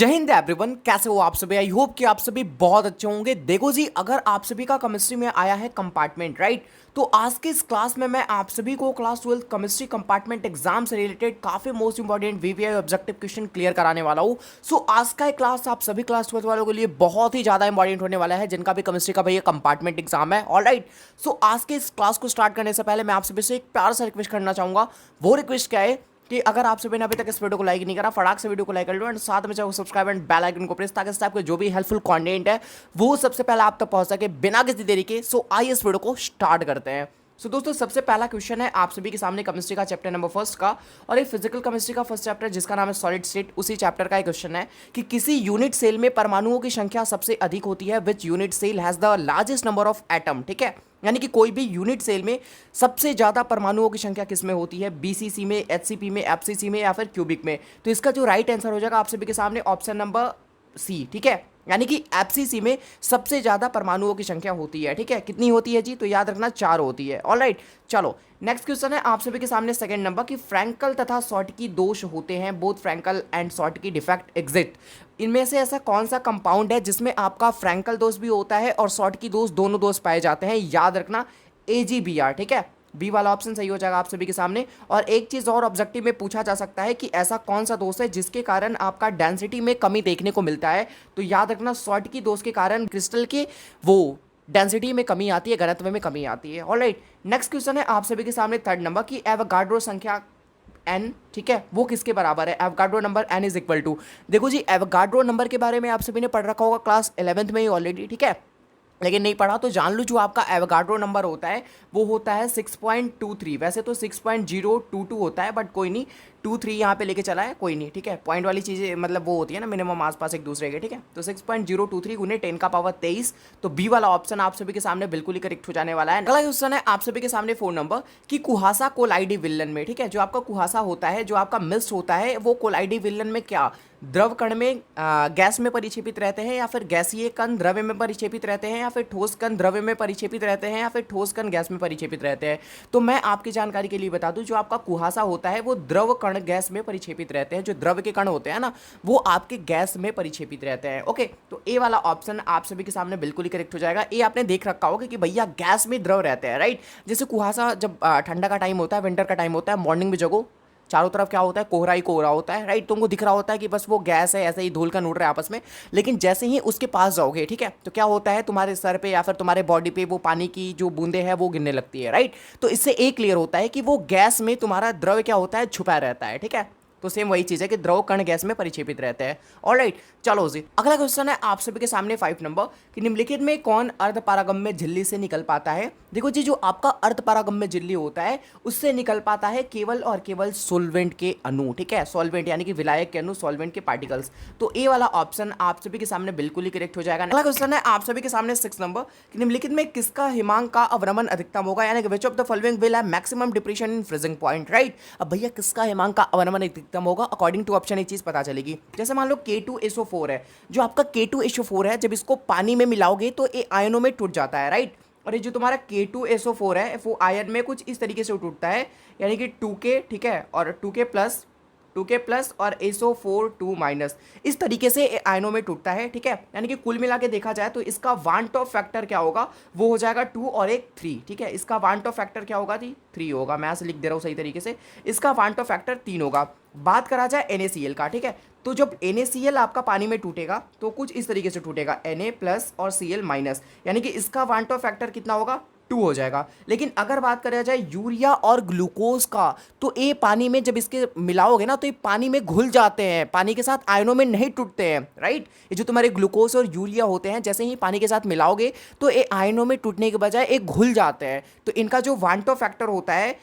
जय हिंद एवरीवन, कैसे हो आप सभी। आई होप कि आप सभी बहुत अच्छे होंगे। देखो जी, अगर आप सभी का केमिस्ट्री में आया है कंपार्टमेंट, राइट, तो आज के इस क्लास में मैं आप सभी को क्लास 12 केमिस्ट्री कंपार्टमेंट एग्जाम से रिलेटेड काफी most important VVI objective question clear कराने वाला हूँ। सो आज का क्लास आप सभी क्लास 12 वालों के लिए बहुत ही ज्यादा इंपॉर्टेंट होने वाला है, जिनका भी केमिस्ट्री का भैया कंपार्टमेंट एग्जाम है। ऑलराइट, सो आज के इस क्लास को स्टार्ट करने से पहले मैं आप सभी से एक प्यार सा रिक्वेस्ट करना चाहूंगा। वो रिक्वेस्ट क्या है कि अगर आप सभी ने अभी तक इस वीडियो को लाइक नहीं करा, फटाक से वीडियो को लाइक कर लो एंड साथ में चाहो सब्सक्राइब एंड बेल आइकन को प्रेस, ताकि इस टाइप के जो भी हेल्पफुल कंटेंट है वो सबसे पहले आप तक पहुंच सके बिना किसी देरी के। सो आइए इस वीडियो को स्टार्ट करते हैं। सो दोस्तों, सबसे पहला क्वेश्चन है आप सभी के सामने केमिस्ट्री का चैप्टर नंबर फर्स्ट का, और ये फिजिकल केमिस्ट्री का फर्स्ट चैप्टर जिसका नाम है सॉलिड स्टेट, उसी चैप्टर का एक क्वेश्चन है कि किसी यूनिट सेल में परमाणुओं की संख्या सबसे अधिक होती है। Which unit cell has the largest number of atom. ठीक है, यानी कि कोई भी यूनिट सेल में सबसे ज्यादा परमाणुओं की संख्या किस में होती है, बीसीसी में, एचसीपी में, एफसीसी में या फिर क्यूबिक में। तो इसका जो राइट आंसर हो जाएगा आप सभी के सामने ऑप्शन नंबर सी। ठीक है, यानी कि एफसीसी में सबसे ज्यादा परमाणुओं की संख्या होती है। ठीक है, कितनी होती है जी, तो याद रखना 4 होती है। ऑलराइट, चलो नेक्स्ट क्वेश्चन है आप सभी के सामने सेकंड नंबर कि फ्रैंकल तथा शॉर्टकी दोष होते हैं। Both Frenkel and Schottky defect exist. इनमें से ऐसा कौन सा कंपाउंड है जिसमें आपका फ्रैंकल दोष भी होता है और शॉर्टकी दोष, दोनों दोष पाए जाते हैं। याद रखना AgBr। ठीक है, बी वाला ऑप्शन सही हो जाएगा आप सभी के सामने। और एक चीज और ऑब्जेक्टिव में पूछा जा सकता है कि ऐसा कौन सा दोष है जिसके कारण आपका डेंसिटी में कमी देखने को मिलता है। तो याद रखना शॉर्टकी दोष के कारण क्रिस्टल के वो डेंसिटी में कमी आती है, घनत्व में कमी आती है। ऑलराइट, नेक्स्ट क्वेश्चन है आप सभी के सामने थर्ड नंबर की एवोगाड्रो संख्या n, ठीक है, वो किसके बराबर है। Avogadro number n is equal to, देखो जी एवोगाड्रो नंबर के बारे में आप सभी ने पढ़ रखा होगा क्लास 11th में ही ऑलरेडी। ठीक है, लेकिन नहीं पढ़ा तो जान लो, जो आपका एवोगाड्रो नंबर होता है वो होता है 6.23। वैसे तो 6.022 होता है, बट कोई नहीं, 23 यहाँ पे लेके चला है, कोई नहीं। ठीक है, पॉइंट वाली चीज़ें मतलब वो होती है ना मिनिमम आसपास एक दूसरे के। ठीक है, तो 6.023 गुने 10 का पावर 23। तो बी वाला ऑप्शन आप सभी के सामने बिल्कुल ही करेक्ट हो जाने वाला है। अगला क्वेश्चन है आप सभी के सामने 4 नंबर कि कुहासा कोलाइडी विलन में, ठीक है, जो आपका कुहासा होता है, जो आपका मिस्ट होता है, वो कोलाइडी विलन में क्या द्रव कण में गैस में परिक्षेपित रहते हैं, या फिर गैसीय कण द्रव्य में परिक्षेपित रहते हैं, या फिर ठोस कण द्रव्य में परिक्षेपित रहते हैं, या फिर ठोस कण गैस में परिक्षेपित रहते हैं। तो मैं आपकी जानकारी के लिए बता दूं, जो आपका कुहासा होता है वो द्रव कण गैस में परिक्षेपित रहते हैं। जो द्रव के कण होते हैं ना, वो आपके गैस में परिक्षेपित रहते हैं। ओके, तो ए वाला ऑप्शन आप सभी के सामने बिल्कुल ही करेक्ट हो जाएगा। ए आपने देख रखा होगा कि भैया गैस में द्रव रहते हैं, राइट। जैसे कुहासा जब ठंडा का टाइम होता है, विंटर का टाइम होता है, मॉर्निंग में जगो, चारों तरफ क्या होता है, कोहरा ही कोहरा होता है, राइट। तुमको दिख रहा होता है कि बस वो गैस है, ऐसे ही धूल का नूर रहा है आपस में। लेकिन जैसे ही उसके पास जाओगे, ठीक है, तो क्या होता है, तुम्हारे सर पे या फिर तुम्हारे बॉडी पे वो पानी की जो बूंदे हैं वो गिरने लगती है, राइट। तो इससे एक क्लियर होता है कि वो गैस में तुम्हारा द्रव क्या होता है, छुपा रहता है। ठीक है, तो सेम वही चीज है कि द्रव कण गैस में परिक्षेपित रहते हैं। ऑलराइट, चलो जी अगला क्वेश्चन है आप सभी के सामने 5 नंबर कि निम्नलिखित में कौन अर्धपारगम्य झिल्ली से निकल पाता है। देखो जी, जो आपका अर्धपारगम्य झिल्ली होता है उससे निकल पाता है केवल और केवल सॉल्वेंट के अणु। ठीक है, सॉल्वेंट यानी कि विलायक के अणु, सॉल्वेंट के पार्टिकल्स। तो ए वाला ऑप्शन आप सभी के सामने बिल्कुल ही करेक्ट हो जाएगा। अगला क्वेश्चन है आप सभी के सामने 6 नंबर कि निम्नलिखित में किसका हिमांक का अवनमन अधिकतम होगा, यानी कि which of the following will have maximum depression in freezing point, right. अब भैया किसका हिमांक का अवनमन अधिकतम होगा, अकॉर्डिंग टू ऑप्शन एक चीज पता चलेगी। जैसे मान लो K2SO4 है, जो आपका K2SO4 है, जब इसको पानी में मिलाओगे तो ये आयनों में टूट जाता है, राइट। और ये जो तुम्हारा K2SO4 है वो आयन में कुछ इस तरीके से टूटता है, यानी कि 2K, ठीक है, और 2K प्लस और SO4 2 माइनस, इस तरीके से आयनों में टूटता है। ठीक है, यानी कि कुल मिला के देखा जाए तो इसका वन टॉप फैक्टर क्या होगा, वो हो जाएगा 2 और एक 3। ठीक है, इसका वन टॉप फैक्टर क्या होगा जी, 3 होगा। मैं ऐसे लिख दे रहा हूँ सही तरीके से, इसका वन टॉप फैक्टर 3 होगा। बात करा जाए NaCl का, ठीक है, तो जब NaCl आपका पानी में टूटेगा तो कुछ इस तरीके से टूटेगा, Na प्लस और Cl माइनस, यानी कि इसका वन टॉप फैक्टर कितना होगा, 2 हो जाएगा। लेकिन अगर बात करा जाए यूरिया और ग्लूकोज का, तो ये पानी में जब इसके मिलाओगे ना तो ये पानी में घुल जाते हैं, पानी के साथ आयनों में नहीं टूटते हैं, राइट। ये जो तुम्हारे ग्लूकोज और यूरिया होते हैं, जैसे ही पानी के साथ मिलाओगे तो ये आयनों में टूटने के बजाय एक घुल जाते हैं। तो इनका जो वांटो फैक्टर होता है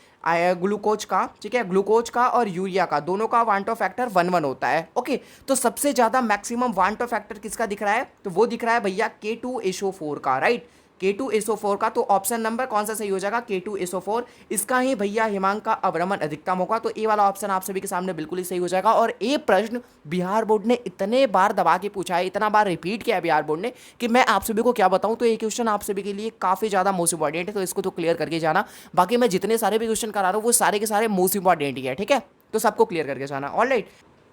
ग्लूकोज का, ठीक है, ग्लूकोज का और यूरिया का, दोनों का वांटो फैक्टर 1:1 होता है। ओके, तो सबसे ज्यादा मैक्सिमम वांटो फैक्टर किसका दिख रहा है, तो वो दिख रहा है भैया K2SO4 का, राइट। K2SO4 का, तो ऑप्शन नंबर कौन सा सही हो जाएगा, K2SO4, इसका ही भैया हिमांक का अवनमन अधिकतम होगा। तो ए वाला ऑप्शन आप सभी के सामने बिल्कुल ही सही हो जाएगा। और ये प्रश्न बिहार बोर्ड ने इतने बार दबा के पूछा है, इतना बार रिपीट किया है बिहार बोर्ड ने, कि मैं आप सभी को क्या बताऊं। तो ये क्वेश्चन आप सभी के लिए काफी ज्यादा मोस्ट इंपॉर्टेंट है, तो इसको तो क्लियर करके जाना। बाकी मैं जितने सारे भी क्वेश्चन करा रहा हूँ वो सारे के सारे मोस्ट इंपॉर्टेंट ही है, ठीक है, तो सबको क्लियर करके जाना। ऑलराइट,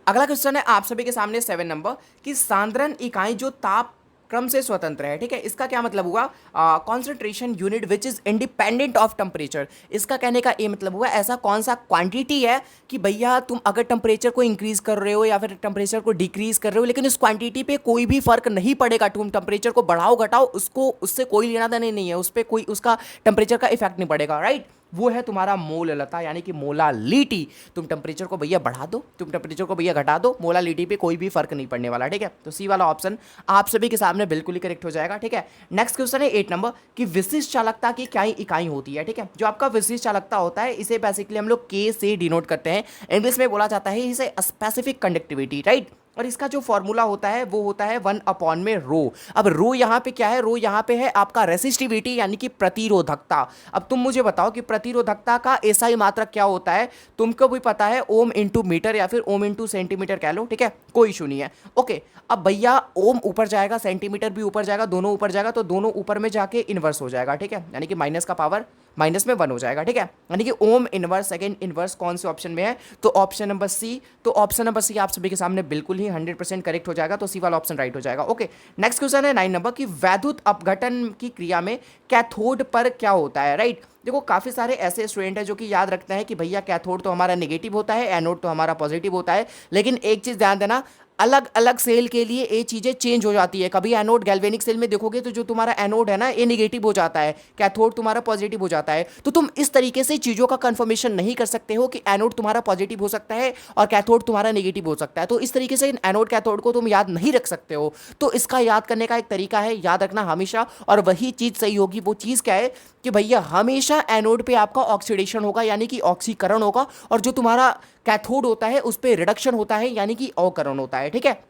अगला क्वेश्चन है आप सभी के सामने 7 नंबर कि सांद्रण इकाई जो ताप क्रम से स्वतंत्र है, ठीक है, इसका क्या मतलब हुआ? Concentration unit which is independent of temperature. इसका कहने का ये मतलब हुआ ऐसा कौन सा क्वांटिटी है कि भैया तुम अगर टेम्परेचर को इंक्रीज कर रहे हो या फिर टेम्परेचर को डिक्रीज कर रहे हो, लेकिन उस क्वांटिटी पे कोई भी फर्क नहीं पड़ेगा, तुम टेम्परेचर को बढ़ाओ घटाओ, उसको उससे कोई लेना देना नहीं है, उस पर कोई उसका टेम्परेचर का इफेक्ट नहीं पड़ेगा, राइट। वो है तुम्हारा मोललता यानी कि मोलालिटी। तुम टेम्परेचर को भैया बढ़ा दो, तुम टेम्परेचर को भैया घटा दो, मोलालिटी पे कोई भी फर्क नहीं पड़ने वाला, ठीक है। तो सी वाला ऑप्शन आप सभी के सामने बिल्कुल ही करेक्ट हो जाएगा, ठीक है। नेक्स्ट क्वेश्चन है 8 नंबर कि विशिष्ट चालकता की क्या इकाई होती है, ठीक है। जो आपका विशिष्ट चालकता होता है इसे बेसिकली हम लोग के से डिनोट करते हैं, इंग्लिश में बोला जाता है इसे स्पेसिफिक कंडक्टिविटी, राइट। और इसका जो फॉर्मूला होता है वो होता है 1 में रो। अब रो यहाँ पे क्या है? रो यहाँ पे है आपका रेसिस्टिविटी यानी कि प्रतिरोधकता। अब तुम मुझे बताओ कि प्रतिरोधकता का एसआई मात्रक क्या होता है? तुमको भी पता है, ओम इंटू मीटर या फिर ओम इंटू सेंटीमीटर कह लो, ठीक है, कोई इशू नहीं है। ओके, अब भैया ओम ऊपर जाएगा, सेंटीमीटर भी ऊपर जाएगा, दोनों ऊपर जाएगा, तो दोनों ऊपर में जाके इन्वर्स हो जाएगा, ठीक है, यानी कि माइनस का पावर माइनस में 1 हो जाएगा, ठीक है। यानी कि ओम इनवर्स सेकंड इनवर्स कौन से ऑप्शन में है? तो ऑप्शन नंबर सी। तो ऑप्शन नंबर सी आप सभी के सामने बिल्कुल ही 100% करेक्ट हो जाएगा, तो सी वाला ऑप्शन राइट हो जाएगा। ओके, नेक्स्ट क्वेश्चन है 9 नंबर की वैद्युत अपघटन की क्रिया में कैथोड पर क्या होता है, राइट। देखो काफ़ी सारे ऐसे स्टूडेंट हैं जो कि याद रखते हैं कि भैया कैथोड तो हमारा नेगेटिव होता है, एनोड तो हमारा पॉजिटिव होता है, लेकिन एक चीज़ ध्यान देना, अलग अलग सेल के लिए ये चीज़ें चेंज हो जाती है। कभी एनोड गैल्वेनिक सेल में देखोगे तो जो तुम्हारा एनोड है ना ये नेगेटिव हो जाता है, कैथोड तुम्हारा पॉजिटिव हो जाता है। तो तुम इस तरीके से चीज़ों का कंफर्मेशन नहीं कर सकते हो कि एनोड तुम्हारा पॉजिटिव हो सकता है और कैथोड तुम्हारा नेगेटिव हो सकता है। तो इस तरीके से एनोड कैथोड को तुम याद नहीं रख सकते हो। तो इसका याद करने का एक तरीका है, याद रखना हमेशा, और वही चीज़ सही होगी। वो चीज़ क्या है कि भैया हमेशा एनोड पे आपका ऑक्सीडेशन होगा यानी कि ऑक्सीकरण होगा, और जो तुम्हारा कैथोड होता है उस पर रिडक्शन होता है यानी कि अवकरण होता है, ठीक है।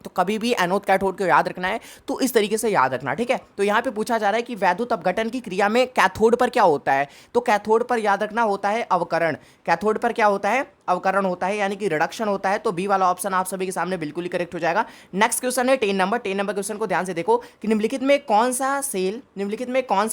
तो कभी भी एनोड कैथोड को याद रखना है तो इस तरीके से याद रखना, ठीक है। तो यहाँ पे पूछा जा रहा है कि वैद्युत अपघटन की क्रिया में कैथोड पर क्या होता है? तो कैथोड पर याद रखना होता है अवकरण। कैथोड पर क्या होता है? अवकरण होता है यानी कि रिडक्शन होता है। तो बी वाला ऑप्शन आप सभी के सामने बिल्कुल ही करेक्ट हो जाएगा। नेक्स्ट क्वेश्चन है 10 नंबर। 10 नंबर क्वेश्चन को ध्यान से देखो कि निम्नलिखित में कौन सा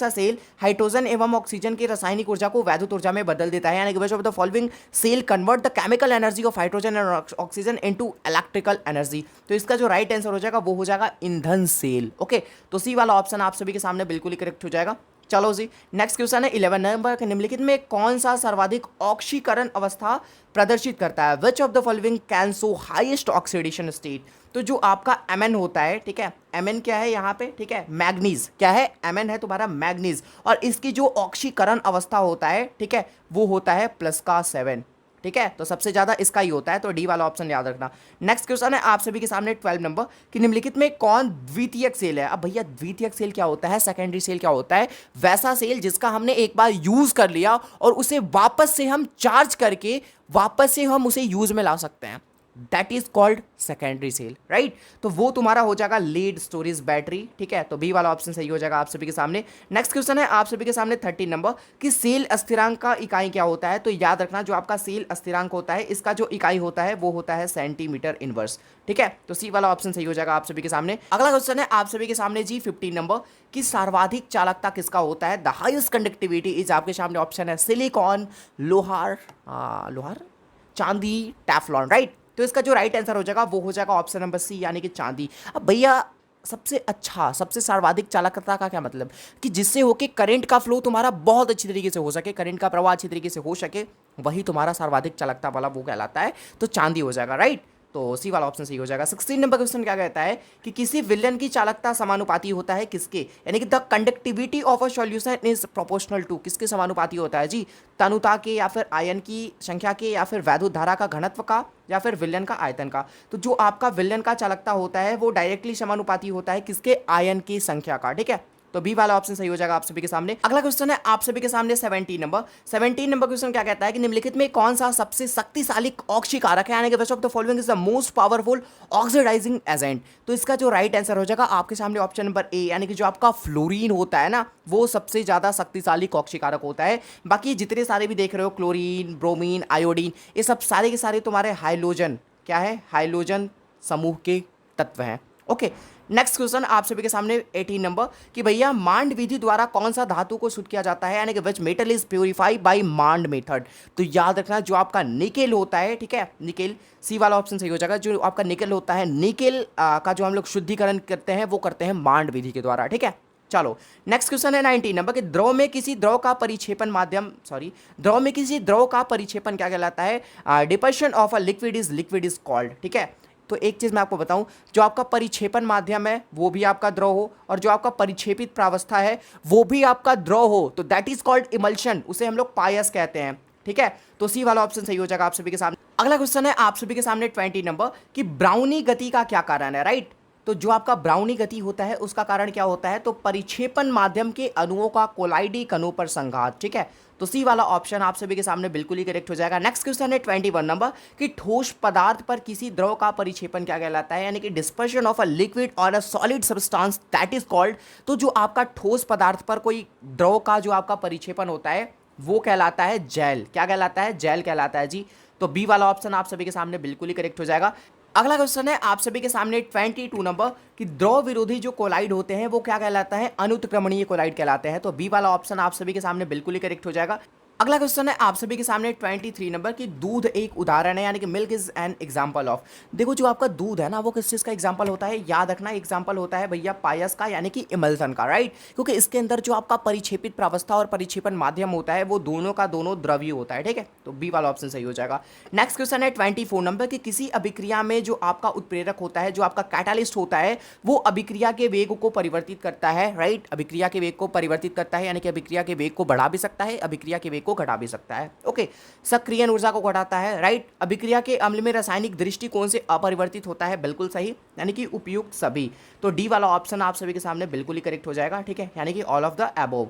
सेल हाइड्रोजन एवं ऑक्सीजन की रासायनिक ऊर्जा को वैद्युत ऊर्जा में बदल देता है, यानी कि which of the following cell convert the chemical energy of hydrogen and oxygen into electrical energy. तो इसका जो राइट आंसर हो जाएगा वो हो जाएगा ईंधन सेल। ओके, तो सी वाला ऑप्शन आप सभी के सामने बिल्कुल ही करेक्ट हो जाएगा। चलो जी, नेक्स्ट क्वेश्चन है 11 नंबर के निम्नलिखित में कौन सा सर्वाधिक ऑक्सीकरण अवस्था प्रदर्शित करता है? Which of the following can show highest oxidation state. तो जो आपका Mn होता है, ठीक है, Mn क्या है यहाँ पे, ठीक है, मैग्नीज क्या है? Mn है तुम्हारा मैग्नीज, और इसकी जो ऑक्सीकरण अवस्था होता है, ठीक है, वो होता है +7, ठीक है। तो सबसे ज्यादा इसका ही होता है, तो डी वाला ऑप्शन याद रखना। नेक्स्ट क्वेश्चन है आप सभी के सामने 12 नंबर कि निम्नलिखित में कौन द्वितीयक सेल है? अब भैया द्वितीयक सेल क्या होता है, सेकेंडरी सेल क्या होता है? वैसा सेल जिसका हमने एक बार यूज कर लिया और उसे वापस से हम चार्ज करके वापस से हम उसे यूज में ला सकते हैं, that is called secondary cell, right. तो वो तुम्हारा हो जाएगा लीड स्टोरेज बैटरी, ठीक है। तो बी वाला ऑप्शन सही हो जाएगा आप सभी के सामने। नेक्स्ट क्वेश्चन है आप सभी के सामने 13 नंबर कि सेल अस्थिरांक का इकाई क्या होता है? तो याद रखना जो आपका सेल अस्थिरांक होता है इसका जो इकाई होता है वो होता है सेंटीमीटर इनवर्स, ठीक है। तो सी वाला ऑप्शन सही हो जाएगा आप सभी के सामने। अगला क्वेश्चन है आप सभी के सामने जी 15 नंबर कि सर्वाधिक चालकता किसका होता है? द हाईएस्ट कंडक्टिविटी इज आपके सामने ऑप्शन है सिलिकॉन, लोहार, चांदी, टेफ्लॉन, राइट। तो इसका जो राइट आंसर हो जाएगा वो हो जाएगा ऑप्शन नंबर सी यानी कि चांदी। अब भैया सबसे सर्वाधिक चालकता का क्या मतलब? कि जिससे होके करंट का फ्लो तुम्हारा बहुत अच्छी तरीके से हो सके, करंट का प्रवाह अच्छी तरीके से हो सके, वही तुम्हारा सर्वाधिक चालकता वाला वो कहलाता है। तो चांदी हो जाएगा, राइट। तो सी वाला ऑप्शन सही हो जाएगा। 16 नंबर क्वेश्चन क्या कहता है कि किसी विलयन की चालकता समानुपाती होता है किसके? यानी कि the conductivity of a solution is proportional to, किसके समानुपाती होता है जी? तनुता के, या फिर आयन की संख्या के, या फिर वैद्युत धारा का घनत्व का, या फिर विलयन का आयतन का। तो जो आपका विलयन का चालकता होता है वो डायरेक्टली समानुपाती होता है किसके? आयन की संख्या का, ठीक है। तो बी वाला ऑप्शन सही हो जाएगा आप सभी के सामने। अगला क्वेश्चन है आप सभी के सामने 17 नंबर। 17 नंबर क्वेश्चन क्या कहता है कि निम्नलिखित में कौन सा सबसे शक्तिशाली ऑक्सीकारक है, यानी कि which of the following is the most powerful oxidizing agent. तो इसका जो राइट आंसर हो जाएगा आपके सामने ऑप्शन नंबर ए, यानी कि जो आपका फ्लोरीन होता है ना वो सबसे ज्यादा शक्तिशाली ऑक्सीकारक होता है। बाकी जितने सारे भी देख रहे हो, क्लोरीन, ब्रोमीन, आयोडीन, ये सब सारे के सारे तुम्हारे हाइलोजन क्या है? हाइलोजन समूह के तत्व हैं, ओके। नेक्स्ट क्वेश्चन आप सभी के सामने 18 नंबर कि भैया मांड विधि द्वारा कौन सा धातु को शुद्ध किया जाता है, यानी कि which metal is purified by Mond method. तो याद रखना जो आपका निकेल होता है, ठीक है, निकेल, सी वाला ऑप्शन सही हो जाएगा। जो आपका निकेल होता है, निकेल का जो हम लोग शुद्धिकरण करते हैं वो करते हैं मांड विधि के द्वारा, ठीक है। चलो नेक्स्ट क्वेश्चन है 19 नंबर कि द्रव में किसी द्रव का परिक्षेपण माध्यम, सॉरी, द्रव में किसी द्रव का परिक्षेपण क्या कहलाता है, dispersion of a liquid is called, ठीक है। तो एक चीज़ मैं आपको बताऊं, जो आपका परिक्षेपण माध्यम है वो भी आपका द्रव हो, और जो आपका परिक्षेपित प्रावस्था है वो भी आपका द्रव हो, तो दैट इज कॉल्ड इमल्शन, उसे हम लोग पायस कहते हैं, ठीक है। तो सी वाला ऑप्शन सही हो जाएगा आप सभी के सामने। अगला क्वेश्चन है आप सभी के सामने 20 नंबर कि ब्राउनी गति का क्या कारण है, राइट। तो जो आपका ब्राउनी गति होता है उसका कारण क्या होता है, तो परिक्षेपण माध्यम के अणुओं का कोलाइडी कणों पर संघात, ठीक है। तो सी वाला ऑप्शन आप सभी के सामने बिल्कुल ही करेक्ट हो जाएगा। नेक्स्ट क्वेश्चन है 21 नंबर कि ठोस पदार्थ पर किसी द्रव का परिक्षेपण क्या कहलाता है, यानी कि डिस्पर्शन ऑफ अ लिक्विड और a solid substance that is called. तो जो आपका ठोस पदार्थ पर कोई द्रव का जो आपका परिक्षेपण होता है वो कहलाता है जेल। क्या कहलाता है, जेल कहलाता है जी। तो बी वाला ऑप्शन आप सभी के सामने बिल्कुल ही करेक्ट हो जाएगा। अगला क्वेश्चन है आप सभी के सामने 22 नंबर कि द्रव विरोधी जो कोलाइड होते हैं वो क्या कहलाता है, अनुत्क्रमणीय कोलाइड कहलाते हैं। तो बी वाला ऑप्शन आप सभी के सामने बिल्कुल ही करेक्ट हो जाएगा। अगला क्वेश्चन है आप सभी के सामने 23 नंबर की दूध एक उदाहरण है, यानी कि milk is an example of. देखो जो आपका दूध है ना वो किस चीज़ का एग्जांपल होता है, याद रखना एग्जांपल होता है भैया पायस का, यानी कि इमल्सन का, राइट। क्योंकि इसके अंदर जो आपका परिक्षेपित प्रावस्था और परिक्षेपण माध्यम होता है वो दोनों का दोनों द्रव्य होता है, ठीक है। तो बी वाला ऑप्शन सही हो जाएगा। नेक्स्ट क्वेश्चन है 24 नंबर कि किसी अभिक्रिया में जो आपका उत्प्रेरक होता है, जो आपका कैटालिस्ट होता है, वो अभिक्रिया के वेग को परिवर्तित करता है, राइट। अभिक्रिया के वेग को परिवर्तित करता है, यानी कि अभिक्रिया के वेग को बढ़ा भी सकता है, अभिक्रिया के वेग को घटा भी सकता है, ओके। सक्रियण ऊर्जा को घटाता है, राइट। अभिक्रिया के अम्ल में रासायनिक दृष्टिकोण से अपरिवर्तित होता है, बिल्कुल सही, यानी कि उपयुक्त सभी। तो डी वाला ऑप्शन आप सभी के सामने बिल्कुल ही करेक्ट हो जाएगा, ठीक है, यानी कि all of the above.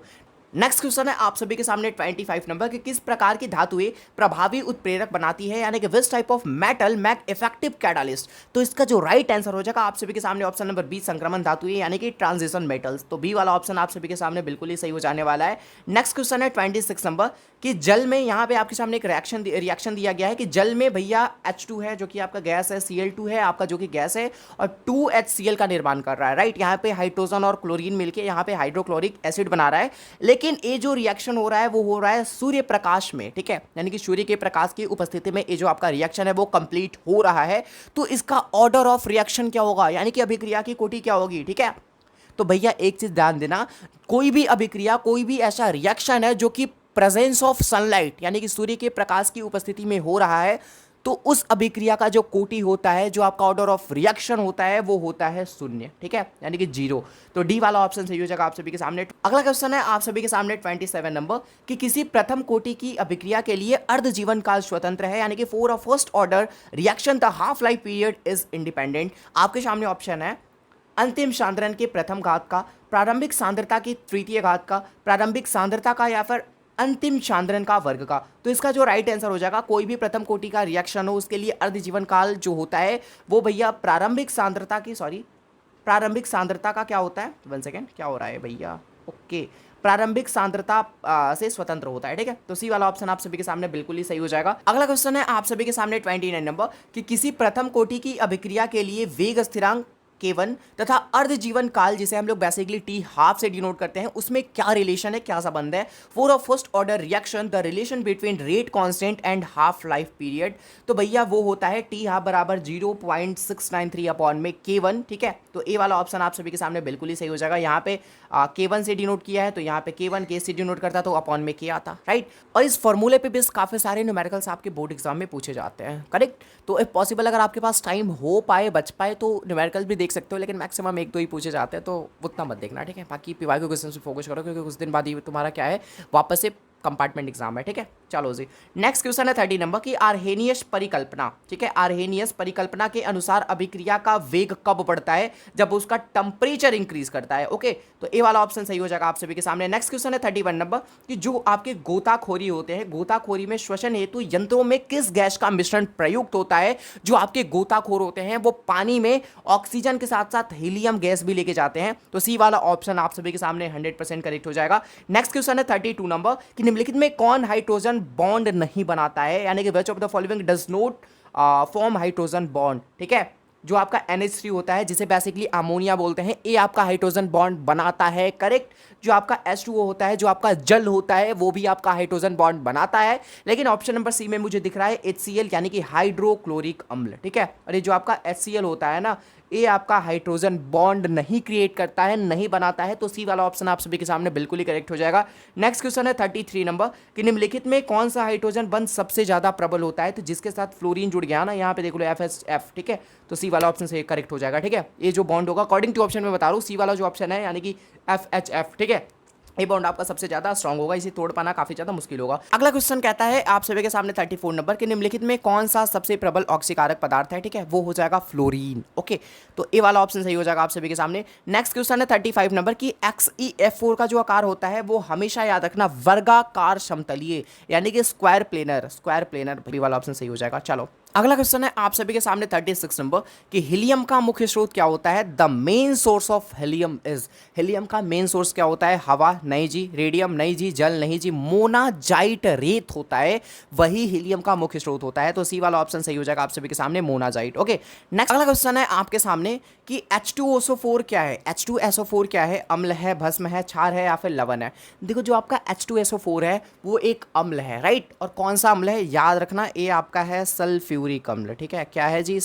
Next question है आप सभी के सामने 25 नंबर कि किस प्रकार की धातुएं प्रभावी उत्प्रेरक बनाती है, यानी कि which type of metal make effective catalyst. तो इसका जो राइट आंसर हो जाएगा आप सभी के सामने ऑप्शन नंबर बी, संक्रमण धातुएं, यानी कि ट्रांजिशन मेटल्स। तो बी वाला ऑप्शन आप सभी के सामने बिल्कुल ही सही हो जाने वाला है। नेक्स्ट क्वेश्चन है 26 नंबर कि जल में, यहाँ पे आपके सामने एक रिएक्शन दिया गया है कि जल में भैया H2 है जो कि आपका गैस है, Cl2 है आपका जो कि गैस है, और 2HCl का निर्माण कर रहा है, राइट। यहाँ पे हाइड्रोजन और क्लोरीन मिलके यहाँ पे हाइड्रोक्लोरिक एसिड बना रहा है, लेकिन ये जो रिएक्शन हो रहा है वो हो रहा है सूर्य प्रकाश में, ठीक है, यानी कि सूर्य के प्रकाश की उपस्थिति में ये जो आपका रिएक्शन है वो कंप्लीट हो रहा है। तो इसका ऑर्डर ऑफ रिएक्शन क्या होगा, यानी कि अभिक्रिया की कोटि क्या होगी, ठीक है। तो भैया एक चीज ध्यान देना, कोई भी अभिक्रिया, कोई भी ऐसा रिएक्शन है जो कि प्रेजेंस ऑफ सनलाइट, यानी कि सूर्य के प्रकाश की उपस्थिति में हो रहा है, तो उस अभिक्रिया का जो कोटि होता है, जो आपका ऑर्डर ऑफ रिएक्शन होता है वो होता है शून्य, ठीक है, यानी कि जीरो। तो डी वाला ऑप्शन सही हो जाएगा आप सभी के सामने। अगला क्वेश्चन है आप सभी के सामने 27 नंबर कि किसी प्रथम कोटि की अभिक्रिया के लिए अर्ध जीवन काल स्वतंत्र है, यानी कि for a first order reaction the half life period is independent. आपके सामने ऑप्शन है अंतिम सांद्रण के प्रथम घात का, प्रारंभिक सांद्रता की तृतीय घात का, प्रारंभिक सांद्रता का, या फिर अंतिम सांद्रण का वर्ग का। तो इसका जो राइट आंसर हो जाएगा, कोई भी प्रथम कोटि का रिएक्शन हो उसके लिए अर्ध जीवन काल जो होता है वो भैया प्रारंभिक सांद्रता की, सॉरी, प्रारंभिक सांद्रता का क्या होता है, 1 सेकेंड, क्या हो रहा है भैया, ओके, प्रारंभिक सांद्रता से स्वतंत्र होता है, ठीक है। तो सी वाला ऑप्शन आप सभी के सामने बिल्कुल ही सही हो जाएगा। अगला क्वेश्चन है आप सभी के सामने 29 नंबर कि किसी प्रथम कोटि की अभिक्रिया के लिए वेग स्थिरांक K1 तथा अर्ध जीवन काल, जिसे हम लोग बेसिकली टी हाफ से डिनोट करते हैं, उसमें क्या रिलेशन है, क्या संबंध है। For a first order reaction the relation between rate constant and half life period. तो भैया वो होता है टी हाफ बराबर 0.693 अपॉन में K1, ठीक है। तो ए वाला ऑप्शन आप सभी के सामने बिल्कुल ही सही हो जाएगा। यहाँ पे K1 से डिनोट किया है तो यहाँ पे K1 K से डिनोट करता तो अपॉन में K आता, राइट। और इस फॉर्मूले पे बेस काफ़ी सारे न्यूमेरिकल्स आपके बोर्ड एग्जाम में पूछे जाते हैं, करेक्ट। तो इफ पॉसिबल अगर आपके पास टाइम हो पाए, बच पाए, तो न्यूमेरिकल्स भी देख सकते हो, लेकिन मैक्सिमम 1-2 ही पूछे जाते हैं, तो उतना मत देखना, ठीक है। बाकी पीवाई के क्वेश्चन पे फोकस करो, क्योंकि कुछ दिन बाद ही तुम्हारा क्या है, वापस से कंपार्टमेंट एग्जाम है, ठीक है। चलो जी, नेक्स्ट क्वेश्चन है 30 नंबर की आर्हेनियस परिकल्पना, ठीक है। आर्हेनियस परिकल्पना के अनुसार अभिक्रिया का वेग कब बढ़ता है, जब उसका टेम्परेचर इंक्रीज करता है, ओके। तो ए वाला ऑप्शन सही हो जाएगा आप सभी के सामने। नेक्स्ट क्वेश्चन है 31 नंबर कि जो आपके गोताखोरी होते हैं, गोताखोरी में श्वसन हेतु यंत्रों में किस गैस का मिश्रण प्रयुक्त होता है। जो आपके गोताखोर होते हैं वो पानी में ऑक्सीजन के साथ साथ हीलियम गैस भी लेके जाते हैं। तो सी वाला ऑप्शन आप सभी के सामने 100% करेक्ट हो जाएगा। नेक्स्ट क्वेश्चन है 32 नंबर कि निम्नलिखित में कौन हाइड्रोजन बॉन्ड नहीं बनाता है, यानी कि which of the following does not form hydrogen bond, ठीक है। जो आपका NH3 होता है जिसे बेसिकली अमोनिया बोलते हैं, ए आपका हाइड्रोजन बॉन्ड बनाता है, करेक्ट। जो आपका H2O होता है, जो आपका जल होता है, वो भी आपका हाइड्रोजन बॉन्ड बनाता है। लेकिन ऑप्शन नंबर सी में मुझे दिख रहा है HCl यानी कि हाइड्रोक्लोरिक अम्ल, ठीक है। और ये जो आपका HCl होता है ना, ये आपका हाइड्रोजन बॉन्ड नहीं क्रिएट करता है, नहीं बनाता है, तो सी वाला ऑप्शन आप सभी के सामने बिल्कुल ही करेक्ट हो जाएगा। नेक्स्ट क्वेश्चन है 33 नंबर कि निम्नलिखित में कौन सा हाइड्रोजन बंध सबसे ज्यादा प्रबल होता है, तो जिसके साथ फ्लोरीन जुड़ गया ना, यहाँ पे देख लो FSF, ठीक है, तो सी वाला ऑप्शन से करेक्ट हो जाएगा, ठीक है। ये जो बॉन्ड होगा अकॉर्डिंग टू ऑप्शन में बता रहा हूँ, सी वाला जो ऑप्शन है यानी कि FHF, ठीक है, ये बॉन्ड आपका सबसे ज्यादा स्ट्रांग होगा, इसे तोड़ पाना काफी ज्यादा मुश्किल होगा। अगला क्वेश्चन कहता है आप सभी के सामने 34 नंबर के निम्नलिखित में कौन सा सबसे प्रबल ऑक्सीकारक पदार्थ है, ठीक है, वो हो जाएगा फ्लोरीन, ओके, तो ए वाला ऑप्शन सही हो जाएगा आप सभी के सामने। नेक्स्ट क्वेश्चन है 35 नंबर की XeF4 का जो आकार होता है वो हमेशा याद रखना वर्गाकार समतलीय यानी कि स्क्वायर प्लेनर, बी वाला ऑप्शन सही हो जाएगा। चलो अगला क्वेश्चन है आप सभी के सामने 36 नंबर कि हीलियम का मुख्य स्रोत क्या होता है, the main source of helium is, helium का मेन सोर्स क्या होता है, हवा नहीं जी, रेडियम नहीं जी, जल नहीं जी, मोनाजाइट रेत होता है, वही हीलियम का मुख्य स्रोत होता है, तो सी वाला ऑप्शन सही हो जाएगा आप सभी के सामने, मोनाजाइट, ओके। नेक्स्ट अगला क्वेश्चन है आपके सामने कि H2SO4 क्या है, H2SO4 क्या है, अम्ल है, भस्म है, क्षार है या फिर लवण है। देखो जो आपका H2SO4 है वो एक अम्ल है, राइट, और कौन सा अम्ल है याद रखना, ये आपका है सल्फ्यूरिक अम्ल, ठीक है, क्या है जी,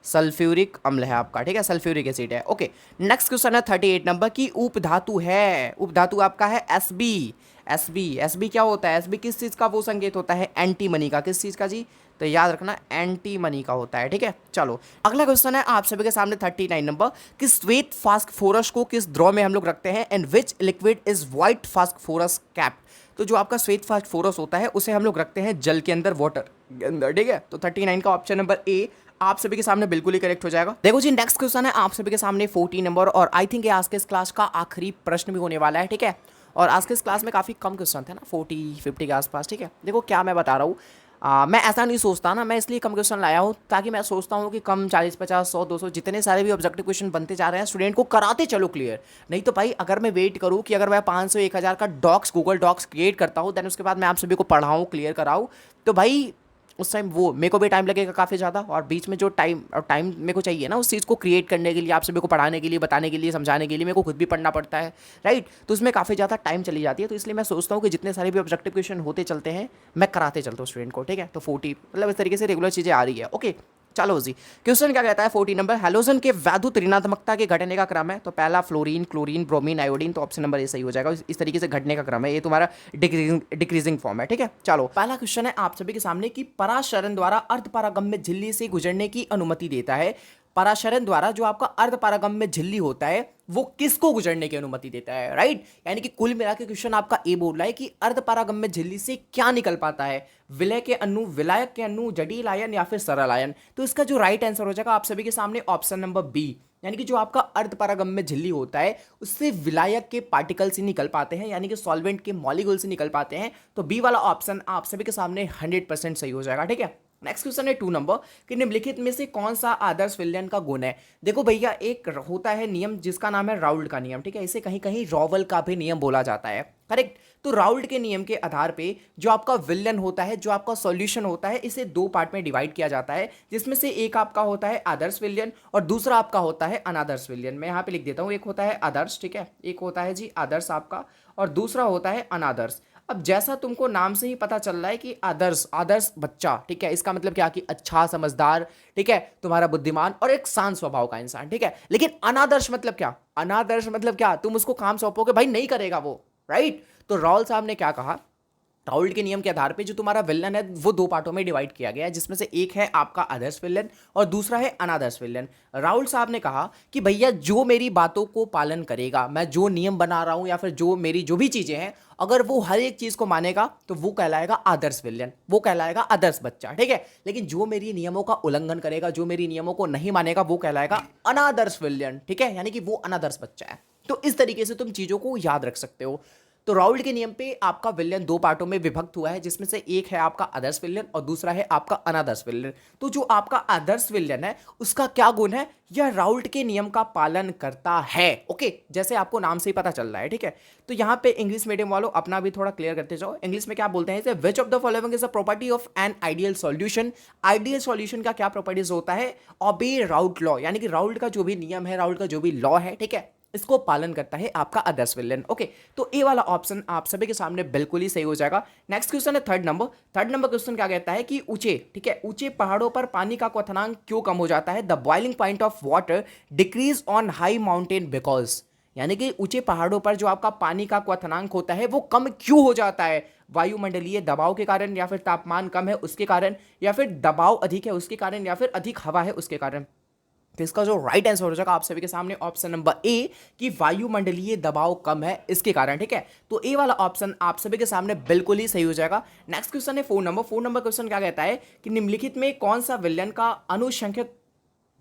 सल्फ्यूरिक अम्ल है आपका, ठीक है, सल्फ्यूरिक एसिड है, ओके। नेक्स्ट क्वेश्चन है 38 नंबर की उपधातु है, उपधातु आपका है एसबी क्या होता है, एसबी किस चीज का वो संकेत होता है, एंटीमनी का, किस चीज का जी, तो याद रखना एंटीमनी का होता है, ठीक है। चलो अगला क्वेश्चन है आप सभी के सामने 39 नंबर कि श्वेत फास्फोरस को किस द्रव में हम लोग रखते हैं, and which liquid is white phosphorus cap, तो जो आपका श्वेत फास्फोरस होता है उसे हम लोग रखते हैं जल के अंदर, वाटर के अंदर, ठीक है, तो 39 का ऑप्शन नंबर ए आप सभी के सामने बिल्कुल ही करेक्ट हो जाएगा। देखो जी नेक्स्ट क्वेश्चन है आप सभी के सामने 40 नंबर, और आई थिंक ये आज के इस क्लास का आखिरी प्रश्न भी होने वाला है, ठीक है, और आज के इस क्लास में काफ़ी कम क्वेश्चन थे ना, 40-50 के आसपास, ठीक है। देखो क्या मैं बता रहा हूँ, मैं ऐसा नहीं सोचता ना, मैं इसलिए कम क्वेश्चन लाया हूँ ताकि मैं सोचता हूँ कि कम 40-50-100-200 जितने सारे भी ऑब्जेक्टिव क्वेश्चन बनते जा रहे हैं स्टूडेंट को कराते चलो क्लियर। नहीं तो भाई अगर मैं वेट करूँ कि अगर मैं 500-1000 का गूगल डॉक्स क्रिएट करता हूँ देन उसके बाद मैं आप सभी को पढ़ाऊँ क्लियर कराऊँ, तो भाई उस टाइम वो मेरे को भी टाइम लगेगा काफ़ी ज़्यादा, और बीच में जो टाइम मेरे को चाहिए ना उस चीज़ को क्रिएट करने के लिए, आप सभी को पढ़ाने के लिए, बताने के लिए, समझाने के लिए मेरे को खुद भी पढ़ना पड़ता है, राइट, तो उसमें काफ़ी ज़्यादा टाइम चली जाती है, तो इसलिए मैं सोचता हूँ कि जितने सारे भी ऑब्जेक्टिव क्वेश्चन होते चलते हैं मैं कराते चलता हूँ स्टूडेंट को, ठीक है, तो 40 मतलब इस तरीके से रेगुलर चीज़ें आ रही है, ओके। चलो जी क्वेश्चन क्या कहता है 40 नंबर, हैलोजन के वैद्युत ऋणात्मकता के घटने का क्रम है, तो पहला फ्लोरीन, क्लोरीन, ब्रोमीन, आयोडीन, तो ऑप्शन नंबर ए सही हो जाएगा, इस तरीके से घटने का क्रम है, ये तुम्हारा डिक्रीजिंग फॉर्म है, ठीक है। चलो पहला क्वेश्चन है आप सभी के सामने कि पराशरण द्वारा अर्धपारगम्य झिल्ली से गुजरने की अनुमति देता है, पराशरण द्वारा जो आपका अर्धपारगम्य झिल्ली होता है वो किसको गुजरने की अनुमति देता है, राइट, यानी कि कुल मिला के क्वेश्चन आपका ए बोल रहा है कि अर्धपारगम्य झिल्ली से क्या निकल पाता है, विलय के अणु, विलायक के अणु, जटिल आयन या फिर सरल आयन, तो इसका जो राइट आंसर हो जाएगा आप सभी के सामने ऑप्शन नंबर बी, यानी कि जो आपका अर्धपारगम्य झिल्ली होता है उससे विलायक के पार्टिकल्स ही निकल पाते हैं, यानी कि सॉल्वेंट के मॉलिक्यूल्स से निकल पाते हैं, तो बी वाला ऑप्शन आप सभी के सामने 100% सही हो जाएगा, ठीक है। नेक्स्ट क्वेश्चन है 2 नंबर कि निम्नलिखित में से कौन सा आदर्श विलयन का गुण है। देखो भैया एक होता है नियम जिसका नाम है राउल्ट का नियम, ठीक है, इसे कहीं कहीं रॉवल का भी नियम बोला जाता है, करेक्ट। तो राउल्ट के नियम के आधार पे जो आपका विलयन होता है, जो आपका सॉल्यूशन होता है, इसे दो पार्ट में डिवाइड किया जाता है, जिसमें से एक आपका होता है आदर्श विलयन और दूसरा आपका होता है अनादर्श विलयन। मैं यहाँ पे लिख देता हूँ, एक होता है आदर्श, ठीक है, एक होता है जी आदर्श आपका, और दूसरा होता है अनादर्श। अब जैसा तुमको नाम से ही पता चल रहा है कि आदर्श बच्चा, ठीक है, इसका मतलब क्या कि अच्छा, समझदार, ठीक है, तुम्हारा बुद्धिमान और एक शांत स्वभाव का इंसान, ठीक है। लेकिन अनादर्श मतलब क्या, अनादर्श मतलब क्या, तुम उसको काम सौंपोगे भाई नहीं करेगा वो, राइट। तो राउल साहब ने क्या कहा, राउल्ट के नियम के आधार पे जो तुम्हारा विलन है वो दो पार्टों में डिवाइड किया गया है, जिसमें से एक है आपका आदर्श विलन और दूसरा है अनादर्श विलन। राउल्ट साहब ने कहा कि भैया जो मेरी बातों को पालन करेगा, मैं जो नियम बना रहा हूं या फिर जो मेरी जो भी चीजें हैं, अगर वो हर एक चीज को मानेगा तो वो कहलाएगा आदर्श विलन, वो कहलाएगा आदर्श बच्चा, ठीक है। लेकिन जो मेरी नियमों का उल्लंघन करेगा, जो मेरी नियमों को नहीं मानेगा, वो कहलाएगा अनादर्श विलन, ठीक है, यानी कि वो अनादर्श बच्चा है। तो इस तरीके से तुम चीजों को याद रख सकते हो। तो राउल्ट के नियम पे आपका विलयन दो पार्टों में विभक्त हुआ है, जिसमें से एक है आपका आदर्श विलयन और दूसरा है आपका अनादर्श विलयन। तो जो आपका आदर्श विलयन है उसका क्या गुण है, यह राउल्ट के नियम का पालन करता है। ओके, जैसे आपको नाम से ही पता चल रहा है, ठीक है। तो यहाँ पे इंग्लिश मीडियम वालों अपना भी थोड़ा क्लियर करते जाओ। इंग्लिश में क्या बोलते हैं, विच of the following is a property of an ideal solution. Ideal solution का क्या प्रॉपर्टीज होता है, ओबे राउल्ट लॉ, यानी कि राउल्ट का जो भी नियम है, राउल्ट का जो भी लॉ है, ठीक है, इसको पालन करता है आपका आदर्श विलयन। ओके, तो ए वाला ऑप्शन आप सभी के सामने बिल्कुल ही सही हो जाएगा। नेक्स्ट क्वेश्चन है third number. Third number question क्या कहता है कि ऊंचे, ठीक है, ऊंचे पहाड़ों पर पानी का क्वथनांक क्यों कम हो जाता है, the boiling point of water decrease on high mountain because, यानी कि ऊंचे पहाड़ों पर जो आपका पानी का क्वथनांक होता है वो कम क्यों हो जाता है, वायुमंडलीय दबाव के कारण, या फिर तापमान कम है उसके कारण, या फिर दबाव अधिक है उसके कारण, या फिर अधिक हवा है उसके कारण। तो इसका जो राइट आंसर हो जाएगा आप सभी के सामने ऑप्शन नंबर ए कि वायुमंडलीय दबाव कम है इसके कारण, ठीक है। तो ए वाला ऑप्शन आप सभी के सामने बिल्कुल ही सही हो जाएगा। नेक्स्ट क्वेश्चन है four number. Four number question क्या कहता है कि निम्नलिखित में कौन सा विलयन का अनुशंख्यक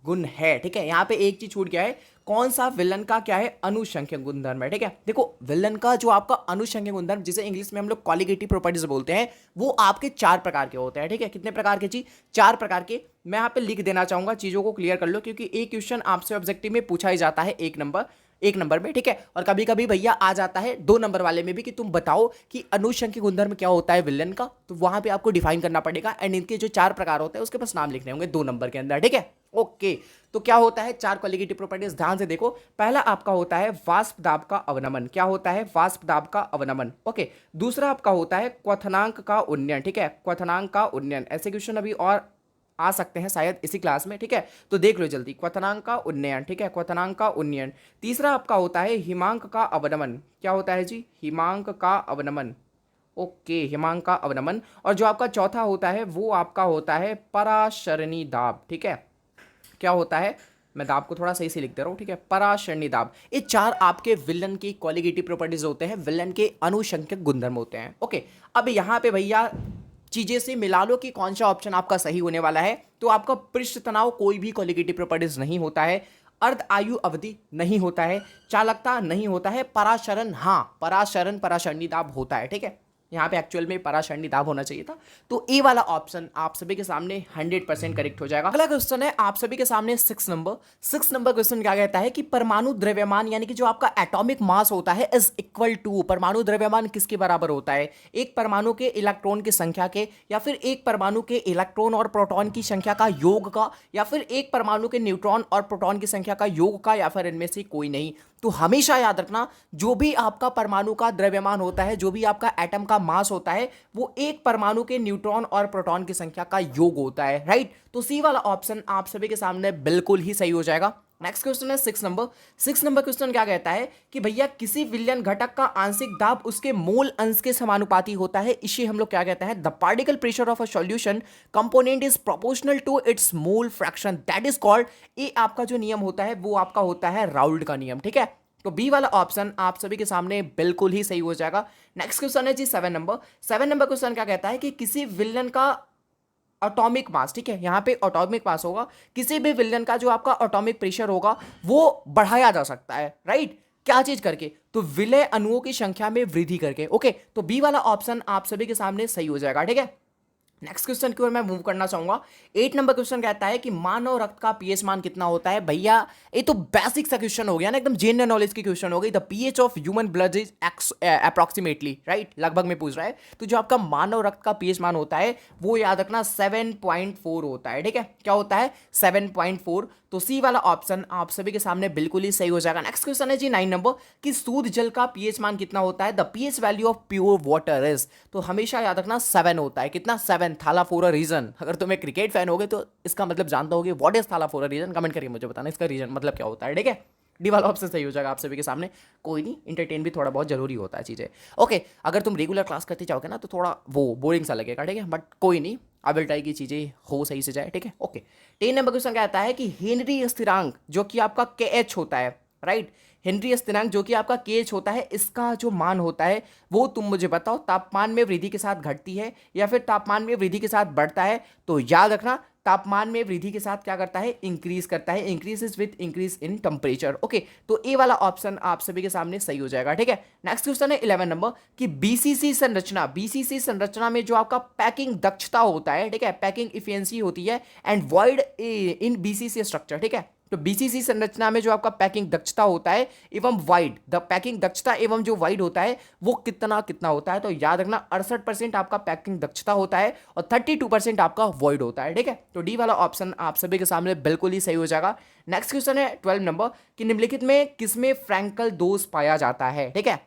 गुण है, ठीक है। यहाँ पे एक चीज छूट गया है, कौन सा विलन का क्या है अनुशंख्यक गुणधर्म है, ठीक है। देखो विलन का जो आपका अनुशंख्यक गुणधर्म, जिसे इंग्लिश में हम लोग क्वालिटेटिव प्रॉपर्टीज बोलते हैं, वो आपके चार प्रकार के होते हैं, ठीक है। कितने प्रकार के जी, चार प्रकार के। मैं यहाँ पे लिख देना चाहूंगा, चीजों को क्लियर कर लो, क्योंकि एक क्वेश्चन आपसे ऑब्जेक्टिव में पूछा ही जाता है एक नंबर में, ठीक है। और कभी कभी भैया आ जाता है दो नंबर वाले में भी कि तुम बताओ कि अनुशंख्यक गुणधर्म क्या होता है विलन का, तो वहां पे आपको डिफाइन करना पड़ेगा एंड इनके जो चार प्रकार होते हैं उसके पास नाम लिखने होंगे दो नंबर के अंदर, ठीक है। ओके, तो क्या होता है चार क्वालिटेटिव प्रॉपर्टीज, ध्यान से देखो। पहला आपका होता है वाष्प दाब का अवनमन, क्या होता है वाष्प दाब का अवनमन, ओके। दूसरा आपका होता है क्वथनांक का उन्नयन, ठीक है, क्वथनांक का उन्नयन। ऐसे क्वेश्चन अभी और आ सकते हैं शायद इसी क्लास में, ठीक है, तो देख लो जल्दी, क्वथनांक का उन्नयन, ठीक है, क्वथनांक का उन्नयन। तीसरा आपका होता है हिमांक का अवनमन, क्या होता है जी, हिमांक का अवनमन, ओके, हिमांक का अवनमन। और जो आपका चौथा होता है वो आपका होता है पराशरणी दाब, ठीक है, क्या होता है, मैं दाब को थोड़ा सही से लिख दे रहा हूं, ठीक है, पराशरणी दाब। ये चार आपके विलन की क्वालिटेटिव प्रॉपर्टीज होते हैं, विलन के अनुशंख्यक गुणधर्म होते हैं। ओके, अब यहां पे भैया चीजें से मिला लो कि कौन सा ऑप्शन आपका सही होने वाला है। तो आपका पृष्ठ तनाव कोई भी क्वालिटेटिव प्रॉपर्टीज नहीं होता है, अर्ध आयु अवधि नहीं होता है, चालकता नहीं होता है, पराशरण, हाँ पराशरण पराशरणी दाब होता है, ठीक है। यहाँ पे एक्चुअल में पराशरणी दाब होना चाहिए था। तो ए वाला ऑप्शन आप सभी के सामने 100% करेक्ट हो जाएगा। अगला क्वेश्चन है आप सभी के सामने 6 नंबर क्वेश्चन क्या कहता है कि परमाणु द्रव्यमान, यानी कि जो आपका एटॉमिक मास होता है, इज इक्वल टू, परमाणु द्रव्यमान किसके बराबर होता है, एक परमाणु के इलेक्ट्रॉन की संख्या के, या फिर एक परमाणु के इलेक्ट्रॉन और प्रोटॉन की संख्या का योग का, या फिर एक परमाणु के न्यूट्रॉन और प्रोटॉन की संख्या का योग का, या फिर इनमें से कोई नहीं। तो हमेशा याद रखना, जो भी आपका परमाणु का द्रव्यमान होता है, जो भी आपका एटम का मास होता है, वो एक परमाणु के न्यूट्रॉन और प्रोटॉन की संख्या का योग होता है, राइट। तो सी वाला ऑप्शन आप सभी के सामने बिल्कुल ही सही हो जाएगा। नेक्स्ट क्वेश्चन है 6 नंबर क्वेश्चन क्या कहता है कि भैया किसी विलयन घटक का आंशिक दाब उसके मूल अंश के समानुपाती होता है, इसे हम लोग क्या कहते हैं, the particle pressure of a solution component is proportional to its mole fraction, that is called, ये आपका जो नियम होता है वो आपका होता है राउल्ट का नियम, ठीक है। तो बी वाला ऑप्शन आप सभी के सामने बिल्कुल ही सही हो जाएगा। नेक्स्ट क्वेश्चन है जी 7 नंबर क्वेश्चन क्या कहता है कि किसी विलयन का एटॉमिक मास, ठीक है, यहां पे एटॉमिक मास होगा, किसी भी विलयन का जो आपका एटॉमिक प्रेशर होगा वो बढ़ाया जा सकता है, राइट, क्या चीज करके, तो विलय अणुओं की संख्या में वृद्धि करके। ओके, तो बी वाला ऑप्शन आप सभी के सामने सही हो जाएगा, ठीक है। नेक्स्ट क्वेश्चन की ओर मैं मूव करना चाहूंगा। 8 नंबर क्वेश्चन कहता है कि मानव रक्त का पीएच मान कितना होता है, भैया ये तो बेसिक सा क्वेश्चन हो गया ना, एकदम जनरल नॉलेज की क्वेश्चन हो गई। The pH of human blood is approximately, right, लगभग में पूछ रहा है। तो जो आपका मानव रक्त का पीएच मान होता है वो याद रखना 7.4 होता है, ठीक है, क्या होता है 7.4। तो सी वाला ऑप्शन आप सभी के सामने बिल्कुल ही सही हो जाएगा। नेक्स्ट क्वेश्चन है जी 9 नंबर कि शुद्ध जल का पीएच मान कितना होता है, the pH value of pure water is, तो हमेशा याद रखना 7 होता है, कितना 7, थाला फॉर अ रीजन। अगर तुम एक क्रिकेट फैन होगे तो इसका मतलब जानता होगे व्हाट इज थाला फॉर अ रीजन, कमेंट करिए मुझे बताना इसका रीजन मतलब क्या होता है, ठीक है। डी वाला ऑप्शन सही हो जाएगा आप सभी के सामने। कोई नहीं, इंटरटेन भी थोड़ा बहुत जरूरी होता है चीजें। ओके, अगर तुम रेगुलर क्लास करते जाओगे ना तो थोड़ा वो बोरिंग सा लगेगा, ठीक है, बट कोई नहीं, आई विल ट्राई की चीजें हो सही से जाए, ठीक है। ओके, 10 नंबर क्वेश्चन क्या आता है कि हेनरी स्थिरांक जो कि आपका के एच होता है, राइट, हेनरी स्थिरांक जो कि आपका के एच होता है, इसका जो मान होता है वो तुम मुझे बताओ, तापमान में वृद्धि के साथ घटती है या फिर तापमान में वृद्धि के साथ बढ़ता है। तो याद रखना तापमान में वृद्धि के साथ क्या करता है, इंक्रीज करता है, increase is with increase in temperature. Okay, तो ए वाला ऑप्शन आप सभी के सामने सही हो जाएगा। ठीक है, नेक्स्ट क्वेश्चन है 11 नंबर कि बीसीसी संरचना, बीसीसी संरचना में जो आपका पैकिंग दक्षता होता है, ठीक है, पैकिंग इफिशिएंसी होती है and void in BCC structure. ठीक है, तो बीसीसी संरचना में जो आपका पैकिंग दक्षता होता है एवं वाइड, द पैकिंग दक्षता एवं जो वाइड होता है वो कितना कितना होता है, तो याद रखना 68% आपका पैकिंग दक्षता होता है और 32% आपका वॉइड होता है। ठीक है, तो डी वाला ऑप्शन आप सभी के सामने बिल्कुल ही सही हो जाएगा। नेक्स्ट क्वेश्चन है 12 नंबर कि निम्नलिखित में किसमें फ्रैंकल दोष पाया जाता है। ठीक है,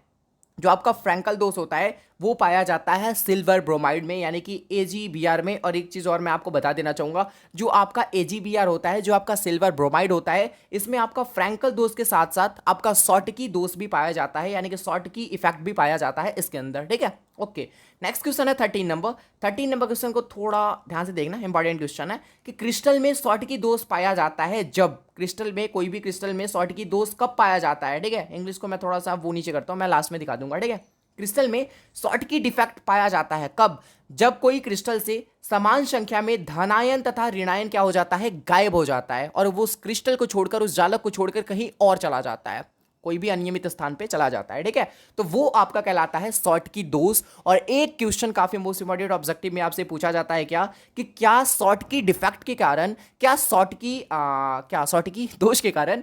जो आपका फ्रैंकल दोष होता है वो पाया जाता है सिल्वर ब्रोमाइड में, यानी कि AgBr में। और एक चीज़ और मैं आपको बता देना चाहूँगा, जो आपका AgBr होता है, जो आपका सिल्वर ब्रोमाइड होता है, इसमें आपका फ्रैंकल दोष के साथ साथ आपका शॉर्टकी दोष भी पाया जाता है, यानी कि शॉर्टकी इफेक्ट भी पाया जाता है इसके अंदर। ठीक है, ओके, नेक्स्ट क्वेश्चन है 13 नंबर। 13 नंबर क्वेश्चन को थोड़ा ध्यान से देखना, इंपॉर्टेंट क्वेश्चन है कि क्रिस्टल में शॉर्टकी दोष पाया जाता है जब, क्रिस्टल में, कोई भी क्रिस्टल में शॉर्टकी दोष कब पाया जाता है। ठीक है, इंग्लिश को मैं थोड़ा सा वो नीचे करता हूँ, मैं लास्ट में दिखा दूंगा। ठीक है, क्रिस्टल में शॉर्टकी डिफेक्ट पाया जाता है कब, जब कोई क्रिस्टल से समान संख्या में धनायन तथा ऋणायन क्या हो जाता है, गायब हो जाता है और वो उस क्रिस्टल को छोड़कर, उस जालक को छोड़कर कहीं और चला जाता है, कोई भी अनियमित स्थान पे चला जाता है। ठीक है, तो वो आपका कहलाता है शॉर्टकी दोष। और एक क्वेश्चन काफी मोस्ट इंपॉर्टेंट ऑब्जेक्टिव में आपसे पूछा जाता है क्या, कि क्या शॉर्टकी डिफेक्ट के कारण, क्या शॉर्टकी दोष के कारण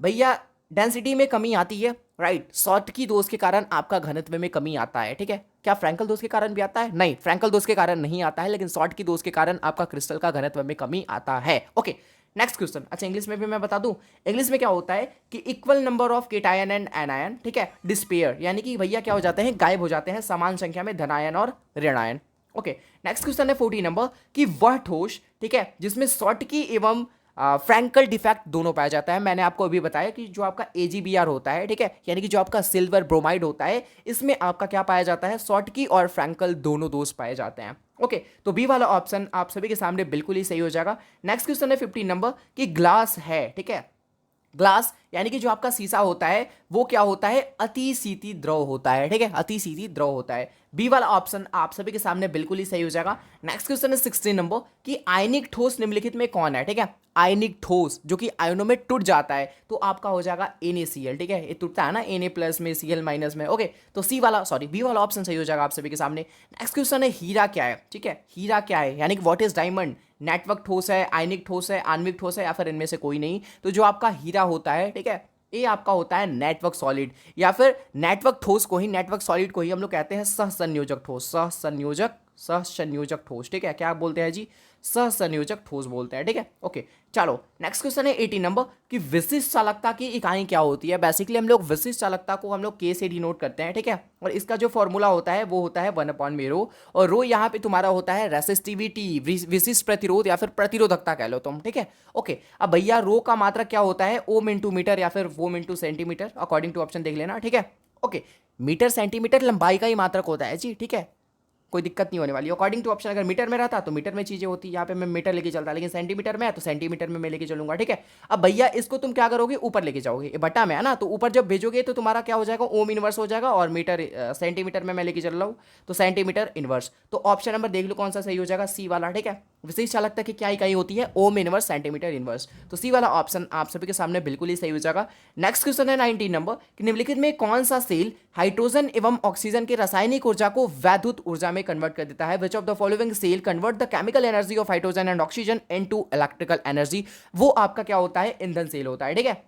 भैया डेंसिटी में कमी आती है, राइट। शॉर्टकी दोष के कारण आपका घनत्व में कमी आता है। ठीक है, क्या फ्रैंकल दोष के कारण भी आता है, नहीं, फ्रैंकल दोष के कारण नहीं आता है, लेकिन शॉर्टकी दोष के कारण आपका क्रिस्टल का घनत्व में कमी आता है। Okay, next question. अच्छा, इंग्लिश में भी मैं बता दूं, इंग्लिश में क्या होता है कि equal number of cation and anion, ठीक है, डिस्पेयर, यानी कि भैया क्या हो जाते हैं, गायब हो जाते हैं समान संख्या में धनायन और ऋणायन। ओके, नेक्स्ट क्वेश्चन है 14 नंबर कि वह ठोस, ठीक है, जिसमें शॉर्टकी एवं फ्रैंकल डिफेक्ट दोनों पाया जाता है। मैंने आपको अभी बताया कि जो आपका AgBr होता है, ठीक है, यानी कि जो आपका सिल्वर ब्रोमाइड होता है, इसमें आपका क्या पाया जाता है, शॉर्टकी और फ्रैंकल दोनों दोष पाए जाते हैं। ओके, तो बी वाला ऑप्शन आप सभी के सामने बिल्कुल ही सही हो जाएगा। नेक्स्ट क्वेश्चन है 15 नंबर कि ग्लास है, ठीक है, ग्लास यानी कि जो आपका शीशा होता है वो क्या होता है, अति शीती द्रव होता है। ठीक है, अति शीती द्रव होता है। बी वाला ऑप्शन आप सभी के सामने बिल्कुल ही सही हो जाएगा। नेक्स्ट क्वेश्चन है 16 नंबर कि आयनिक ठोस निम्नलिखित में कौन है। ठीक है, आयनिक ठोस जो कि आयनों में टूट जाता है तो आपका हो जाएगा NaCl। ठीक है, ये टूटता है ना Na प्लस में, Cl माइनस में। ओके, तो बी वाला ऑप्शन सही हो जाएगा आप सभी के सामने। नेक्स्ट क्वेश्चन है हीरा क्या है। ठीक है, हीरा क्या है, यानी कि व्हाट इज डायमंड, नेटवर्क ठोस है, आयनिक ठोस है, आणविक ठोस है, या फिर इनमें से कोई नहीं। तो जो आपका हीरा होता है, ठीक है, ये आपका होता है नेटवर्क सॉलिड, या फिर नेटवर्क ठोस को ही, नेटवर्क सॉलिड को ही हम लोग कहते हैं सहसंयोजक ठोस, सहसंयोजक ठोस। ठीक है, क्या बोलते हैं जी, सहसंयोजक ठोस बोलते हैं। ठीक है, ओके, चलो नेक्स्ट क्वेश्चन है 18 नंबर कि विशिष्ट चालकता की इकाई क्या होती है। बेसिकली हम लोग विशिष्ट चालकता को हम लोग K से डिनोट करते हैं। ठीक है, और इसका जो फॉर्मूला होता है वो होता है 1/μ, और रो यहाँ पे तुम्हारा होता है रेसिस्टिविटी, विशिष्ट प्रतिरोध या फिर प्रतिरोधकता कह लो तुम। ठीक है, ओके, अब भैया रो का मात्रक क्या होता है, ओम इंटू मीटर या फिर वोम into centimeter, according to option देख लेना। ठीक है, ओके, मीटर सेंटीमीटर लंबाई का ही मात्रक होता है जी। ठीक है, कोई दिक्कत नहीं होने वाली। अकॉर्डिंग टू ऑप्शन अगर मीटर में रहता तो मीटर में चीजें होती, यहाँ पे मैं मीटर लेके चलता, लेकिन सेंटीमीटर में है तो सेंटीमीटर में मैं लेके चलूंगा। ठीक है, अब भैया इसको तुम क्या करोगे, ऊपर लेके जाओगे, ये बटा में है ना, तो ऊपर जब भेजोगे तो तुम्हारा क्या हो जाएगा, ओम इनवर्स हो जाएगा, और मीटर सेंटीमीटर में मैं लेके चल रहा हूँ तो सेंटीमीटर इनवर्स। तो ऑप्शन नंबर देख लो कौन सा सही हो जाएगा, सी वाला। ठीक है, विशिष्ट चालकता की क्या इकाई होती है, ओम इनवर्स सेंटीमीटर इनवर्स। तो सी वाला ऑप्शन आप सभी के सामने बिल्कुल ही सही हो जाएगा। नेक्स्ट क्वेश्चन है 19 नंबर कि निम्नलिखित में कौन सा सेल हाइड्रोजन एवं ऑक्सीजन की रासायनिक ऊर्जा को वैद्युत ऊर्जा में कन्वर्ट कर देता है। Which of the following cell convert the chemical energy of hydrogen and oxygen into electrical energy? वो आपका क्या होता है, ईंधन सेल होता है। ठीक है,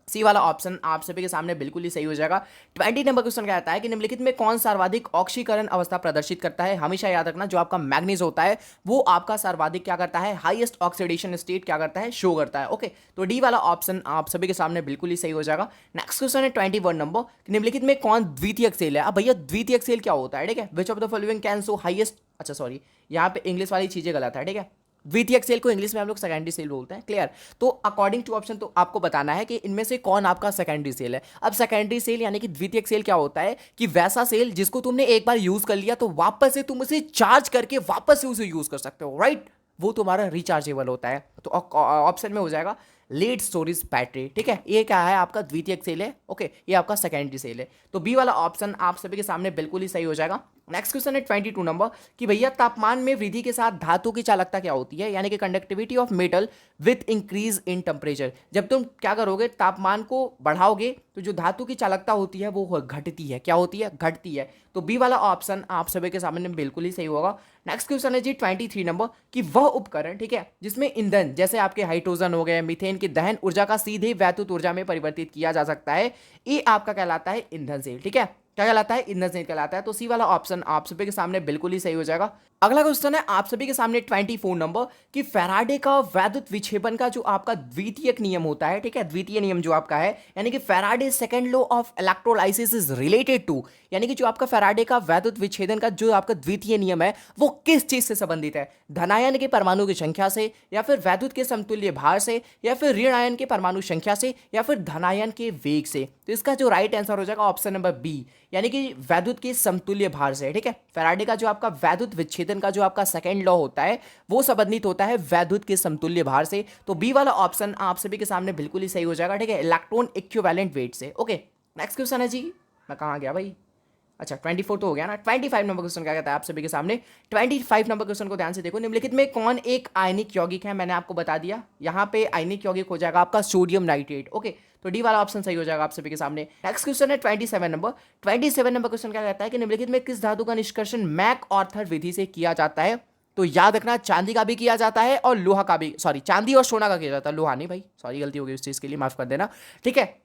सी वाला ऑप्शन आप सभी के सामने बिल्कुल ही सही हो जाएगा। 20 नंबर क्वेश्चन क्या आता है कि निम्नलिखित में कौन सर्वाधिक ऑक्सीकरण अवस्था प्रदर्शित करता है। हमेशा याद रखना, जो आपका मैग्नीज होता है वो आपका सर्वाधिक क्या करता है, हाईएस्ट ऑक्सीडेशन स्टेट क्या करता है, शो करता है। ओके, तो डी वाला ऑप्शन आप सभी के सामने बिल्कुल ही सही हो जाएगा। नेक्स्ट क्वेश्चन है 21 नंबर, निम्नलिखित में कौन द्वितीयक सेल है। अब भैया द्वितीयक सेल क्या होता है, ठीक है, which of the following can show highest, अच्छा सॉरी यहाँ पे इंग्लिश वाली चीजें गलत है। ठीक है, द्वितीयक सेल को इंग्लिश में हम लोग सेकेंडरी सेल बोलते हैं, क्लियर। तो अकॉर्डिंग टू ऑप्शन तो आपको बताना है कि इनमें से कौन आपका सेकेंडरी सेल है। अब सेकेंडरी सेल यानी कि द्वितीयक सेल क्या होता है कि वैसा सेल जिसको तुमने एक बार यूज कर लिया तो वापस से तुम उसे चार्ज करके वापस से उसे यूज कर सकते हो, राइट, वो तुम्हारा रिचार्जेबल होता है। तो ऑप्शन में हो जाएगा लेड स्टोरेज बैटरी। ठीक है, ये क्या है, आपका द्वितीयक सेल है। ओके, ये आपका सेकेंडरी सेल है। तो बी वाला ऑप्शन आप सभी के सामने बिल्कुल ही सही हो जाएगा। नेक्स्ट क्वेश्चन है 22 नंबर कि भैया तापमान में वृद्धि के साथ धातु की चालकता क्या होती है, यानी कि conductivity of metal with increase in temperature. जब तुम क्या करोगे, तापमान को बढ़ाओगे तो जो धातु की चालकता होती है वो घटती है। क्या होती है? घटती है। तो बी वाला ऑप्शन आप सभी के सामने बिल्कुल ही सही होगा। नेक्स्ट क्वेश्चन है जी 23 नंबर कि वह उपकरण, ठीक है, जिसमें ईंधन जैसे आपके हाइड्रोजन हो गए, मीथेन की दहन ऊर्जा का सीधे वैद्युत ऊर्जा में परिवर्तित किया जा सकता है, ये आपका कहलाता है ईंधन सेल। ठीक है, क्या कहलाता है? ईंधन संयंत्र कहलाता है। तो सी वाला ऑप्शन आप सभी के सामने बिल्कुल ही सही हो जाएगा। अगला क्वेश्चन है आप सभी के सामने 24 नंबर कि फैराडे का वैद्युत विक्षेपण का जो आपका द्वितीयक नियम होता है, ठीक है, द्वितीय नियम जो आपका है, यानी कि Faraday second law of electrolysis is related to, यानी कि जो आपका फैराडे का वैद्युत विच्छेदन का जो आपका द्वितीय नियम है वो किस चीज से संबंधित है? धनायन के परमाणु की संख्या से, या फिर वैद्युत के समतुल्य भार से, या फिर ऋण आयन के परमाणु संख्या से, या फिर धनायन के वेग से। तो इसका जो राइट आंसर हो जाएगा ऑप्शन नंबर बी, यानी कि वैद्युत के समतुल्य भार से। ठीक है, फैराडे का जो आपका वैद्युत विच्छेदन का जो आपका सेकंड लॉ होता है वो संबंधित होता है वैद्युत के समतुल्य भार से। तो बी वाला ऑप्शन आप सभी के सामने बिल्कुल ही सही हो जाएगा। ठीक है, इलेक्ट्रॉन इक्विवेलेंट वेट से। ओके, नेक्स्ट क्वेश्चन है जी, मैं कहाँ गया भाई? अच्छा 24 तो हो गया ना। 25 नंबर क्वेश्चन क्या कहता है आप सभी के सामने? 25 नंबर क्वेश्चन को ध्यान से देखो। निम्नलिखित में कौन एक आयनिक यौगिक है? मैंने आपको बता दिया, यहाँ पे आयनिक यौगिक हो जाएगा आपका सोडियम नाइट्रेट। ओके, तो डी वाला ऑप्शन सही हो जाएगा आप सभी के सामने। नेक्स्ट क्वेश्चन है 27 नंबर। 27 नंबर क्वेश्चन क्या कहता है कि निम्नलिखित में किस धातु का निष्कर्षण मैक ऑर्थर विधि से किया जाता है? तो याद रखना, चांदी का भी किया जाता है और लोहा का भी, सॉरी चांदी और सोना का किया जाता है, लोहा नहीं भाई, सॉरी गलती हो गई उस चीज के लिए, माफ कर देना। ठीक है,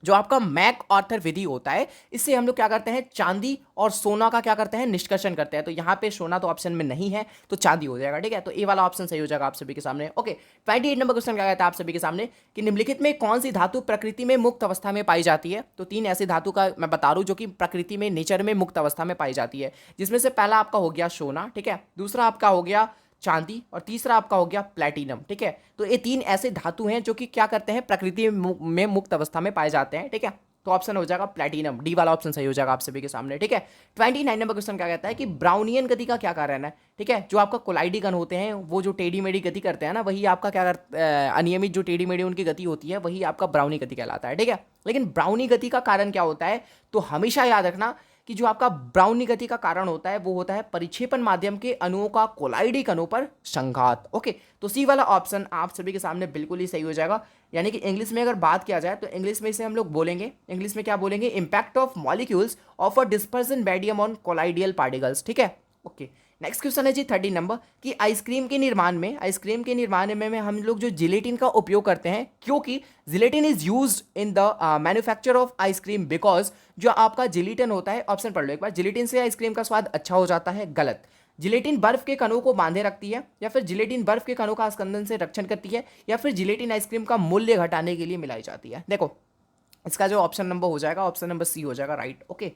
जो आपका मैक ऑर्थर विधि होता है इससे हम लोग क्या करते हैं, चांदी और सोना का क्या करते हैं, निष्कर्षण करते हैं। तो यहाँ पे सोना तो ऑप्शन में नहीं है तो चांदी हो जाएगा। ठीक है, तो ए वाला ऑप्शन सही हो जाएगा आप सभी के सामने। ओके, 28 नंबर क्वेश्चन क्या कहता है आप सभी के सामने कि निम्नलिखित में कौन सी धातु प्रकृति में मुक्त अवस्था में पाई जाती है? तो तीन ऐसी धातु का मैं बता रहा हूँ जो कि प्रकृति में, नेचर में मुक्त अवस्था में पाई जाती है, जिसमें से पहला आपका हो गया सोना, ठीक है, दूसरा आपका हो गया चांदी, और तीसरा आपका हो गया प्लैटिनम। ठीक है, तो ये तीन ऐसे धातु हैं जो कि क्या करते हैं, प्रकृति में मुक्त अवस्था में पाए जाते हैं। ठीक है, तो ऑप्शन हो जाएगा प्लैटिनम, डी वाला ऑप्शन सही हो जाएगा आप सभी के सामने। ठीक है, 29 नंबर क्वेश्चन क्या कहता है कि ब्राउनियन गति का क्या कारण है? ठीक है, जो आपका कोलाइडी कण होते हैं वो जो टेढ़ी मेढ़ी गति करते हैं ना, वही आपका क्या करते, अनियमित जो टेढ़ी मेढ़ी उनकी गति होती है वही आपका ब्राउनी गति कहलाता है। ठीक है, लेकिन ब्राउनी गति का कारण क्या होता है? तो हमेशा याद रखना कि जो आपका ब्राउनी गति का कारण होता है वो होता है परिक्षेपण माध्यम के अणुओं का कोलाइडी कणों पर संघात। ओके, तो सी वाला ऑप्शन आप सभी के सामने बिल्कुल ही सही हो जाएगा। यानी कि इंग्लिश में अगर बात किया जाए तो इंग्लिश में इसे हम लोग बोलेंगे, इंग्लिश में क्या बोलेंगे, impact of molecules of a dispersion medium on colloidal particles. ठीक है, ओके, नेक्स्ट क्वेश्चन है जी 30 नंबर कि आइसक्रीम के निर्माण में हम लोग जो जिलेटिन का उपयोग करते हैं, क्योंकि gelatin is used in the manufacture of ice cream because जो आपका जिलेटिन होता है, ऑप्शन पढ़ लो एक बार, जिलेटिन से आइसक्रीम का स्वाद अच्छा हो जाता है, गलत। जिलेटिन बर्फ के कणों को बांधे रखती है, या फिर जिलेटिन बर्फ के कणों का स्कंदन से रक्षण करती है, या फिर जिलेटिन आइसक्रीम का मूल्य घटाने के लिए मिलाई जाती है। देखो इसका जो ऑप्शन नंबर हो जाएगा, ऑप्शन नंबर सी हो जाएगा राइट। ओके,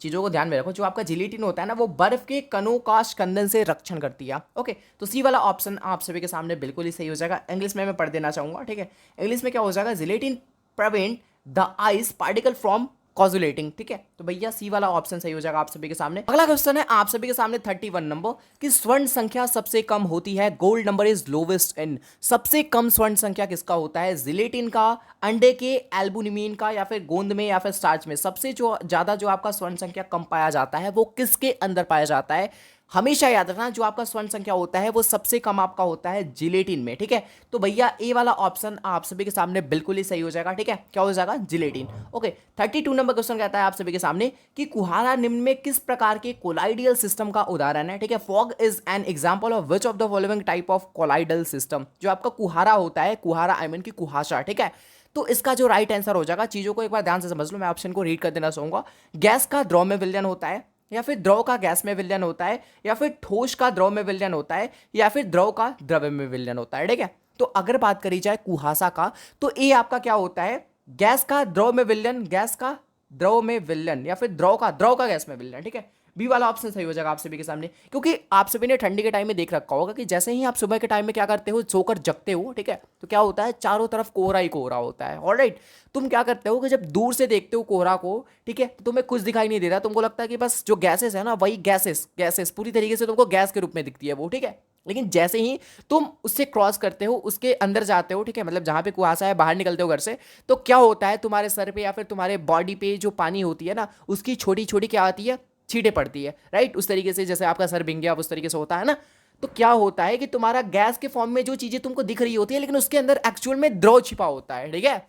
चीज़ों को ध्यान में रखो, जो आपका जिलेटिन होता है ना वो बर्फ के कणों का स्कंदन से रक्षण करती है। ओके, तो सी वाला ऑप्शन आप सभी के सामने बिल्कुल ही सही हो जाएगा। इंग्लिश में मैं पढ़ देना चाहूंगा। ठीक है, इंग्लिश में क्या हो जाएगा, gelatin prevent the ice particle from coagulating. ठीक है, तो भैया सी वाला ऑप्शन सही हो जाएगा आप सभी के सामने। अगला क्वेश्चन है आप सभी के सामने 31 नंबर कि स्वर्ण संख्या सबसे कम होती है, गोल्ड नंबर इज लोवेस्ट इन। सबसे कम स्वर्ण संख्या किसका होता है? जिलेटिन का, अंडे के, एल्बुमिन का, या फिर गोंद में, या फिर स्टार्च में। सबसे जो ज्यादा जो आपका स्वर्ण संख्या कम पाया जाता है वो किसके अंदर पाया जाता है? हमेशा याद रखना, जो आपका स्वर्ण संख्या होता है वो सबसे कम आपका होता है जिलेटिन में। ठीक है, तो भैया ए वाला ऑप्शन आप सभी के सामने बिल्कुल ही सही हो जाएगा। ठीक है, क्या हो जाएगा, जिलेटिन। ओके, 32 नंबर क्वेश्चन कहता है आप सभी के सामने कि कुहारा निम्न में किस प्रकार के कोलाइडियल सिस्टम का उदाहरण है? ठीक है, fog is an example of which of the following type of colloidal system. जो आपका कुहारा होता है, कुहारा आई मीन की कुहासा। ठीक है, तो इसका जो राइट आंसर हो जाएगा, चीजों को एक बार ध्यान से समझ लो, मैं ऑप्शन को रीड कर देना चाहूंगा। गैस का द्रव में विलयन होता है, या फिर द्रव का गैस में विलयन होता है, या फिर ठोस का द्रव में विलयन होता है, या फिर द्रव का द्रव्य में विलयन होता है। ठीक है, तो अगर बात करी जाए कुहासा का, तो ए आपका क्या होता है, गैस का द्रव में विलयन, गैस का द्रव में विलयन, या फिर द्रव का गैस में विलयन। ठीक है, बी वाला ऑप्शन सही हो जाएगा आप सभी के सामने। क्योंकि आप सभी ने ठंडी के टाइम में देख रखा होगा कि जैसे ही आप सुबह के टाइम में क्या करते हो, सोकर जगते हो, ठीक है, तो क्या होता है, चारों तरफ कोहरा ही कोहरा होता है। ऑलराइट, तुम क्या करते हो कि जब दूर से देखते हो कोहरा को, ठीक है, तो तुम्हें कुछ दिखाई नहीं देता, तुमको लगता है कि बस जो गैसेस है ना वही गैसेस पूरी तरीके से तुमको गैस के रूप में दिखती है वो। ठीक है, लेकिन जैसे ही तुम उससे क्रॉस करते हो, उसके अंदर जाते हो, ठीक है, मतलब जहां पे कुहासा है, बाहर निकलते हो घर से, तो क्या होता है, तुम्हारे सर पे या फिर तुम्हारे बॉडी पे जो पानी होती है ना, उसकी छोटी छोटी क्या आती है, छींटे पड़ती है, राइट। उस तरीके से जैसे आपका सर भींग गया उस तरीके से होता है ना। तो क्या होता है कि तुम्हारा गैस के फॉर्म में जो चीजें तुमको दिख रही होती है, लेकिन उसके अंदर एक्चुअल में द्रव छिपा होता है, ठीक है।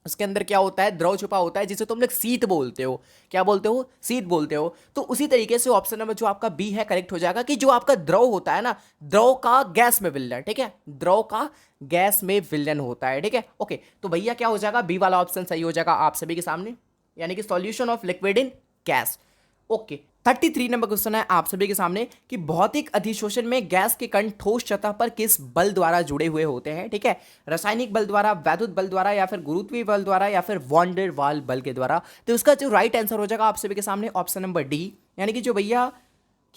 उसके अंदर क्या होता है, द्रव छुपा होता है, जिसे तुम लोग शीत बोलते हो। क्या बोलते हो, शीत बोलते हो। तो उसी तरीके से ऑप्शन नंबर जो आपका बी है करेक्ट हो जाएगा, कि जो आपका द्रव होता है ना, द्रव का गैस में विलयन, ठीक है, द्रव का गैस में विलयन होता है, ठीक है। ओके, तो भैया क्या हो जाएगा, बी वाला ऑप्शन सही हो जाएगा आप सभी के सामने, यानी कि solution of liquid in gas. Okay, 33 number question है आप सभी के सामने कि भौतिक अधिशोषण में गैस के कण ठोस सतह पर किस बल द्वारा जुड़े हुए होते हैं, ठीक है। रासायनिक बल द्वारा, वैद्युत बल द्वारा, या फिर गुरुत्वीय बल द्वारा, या फिर वॉन डेर वाल बल के द्वारा। तो उसका जो राइट आंसर हो जाएगा आप सभी के सामने ऑप्शन नंबर डी, यानी कि जो भैया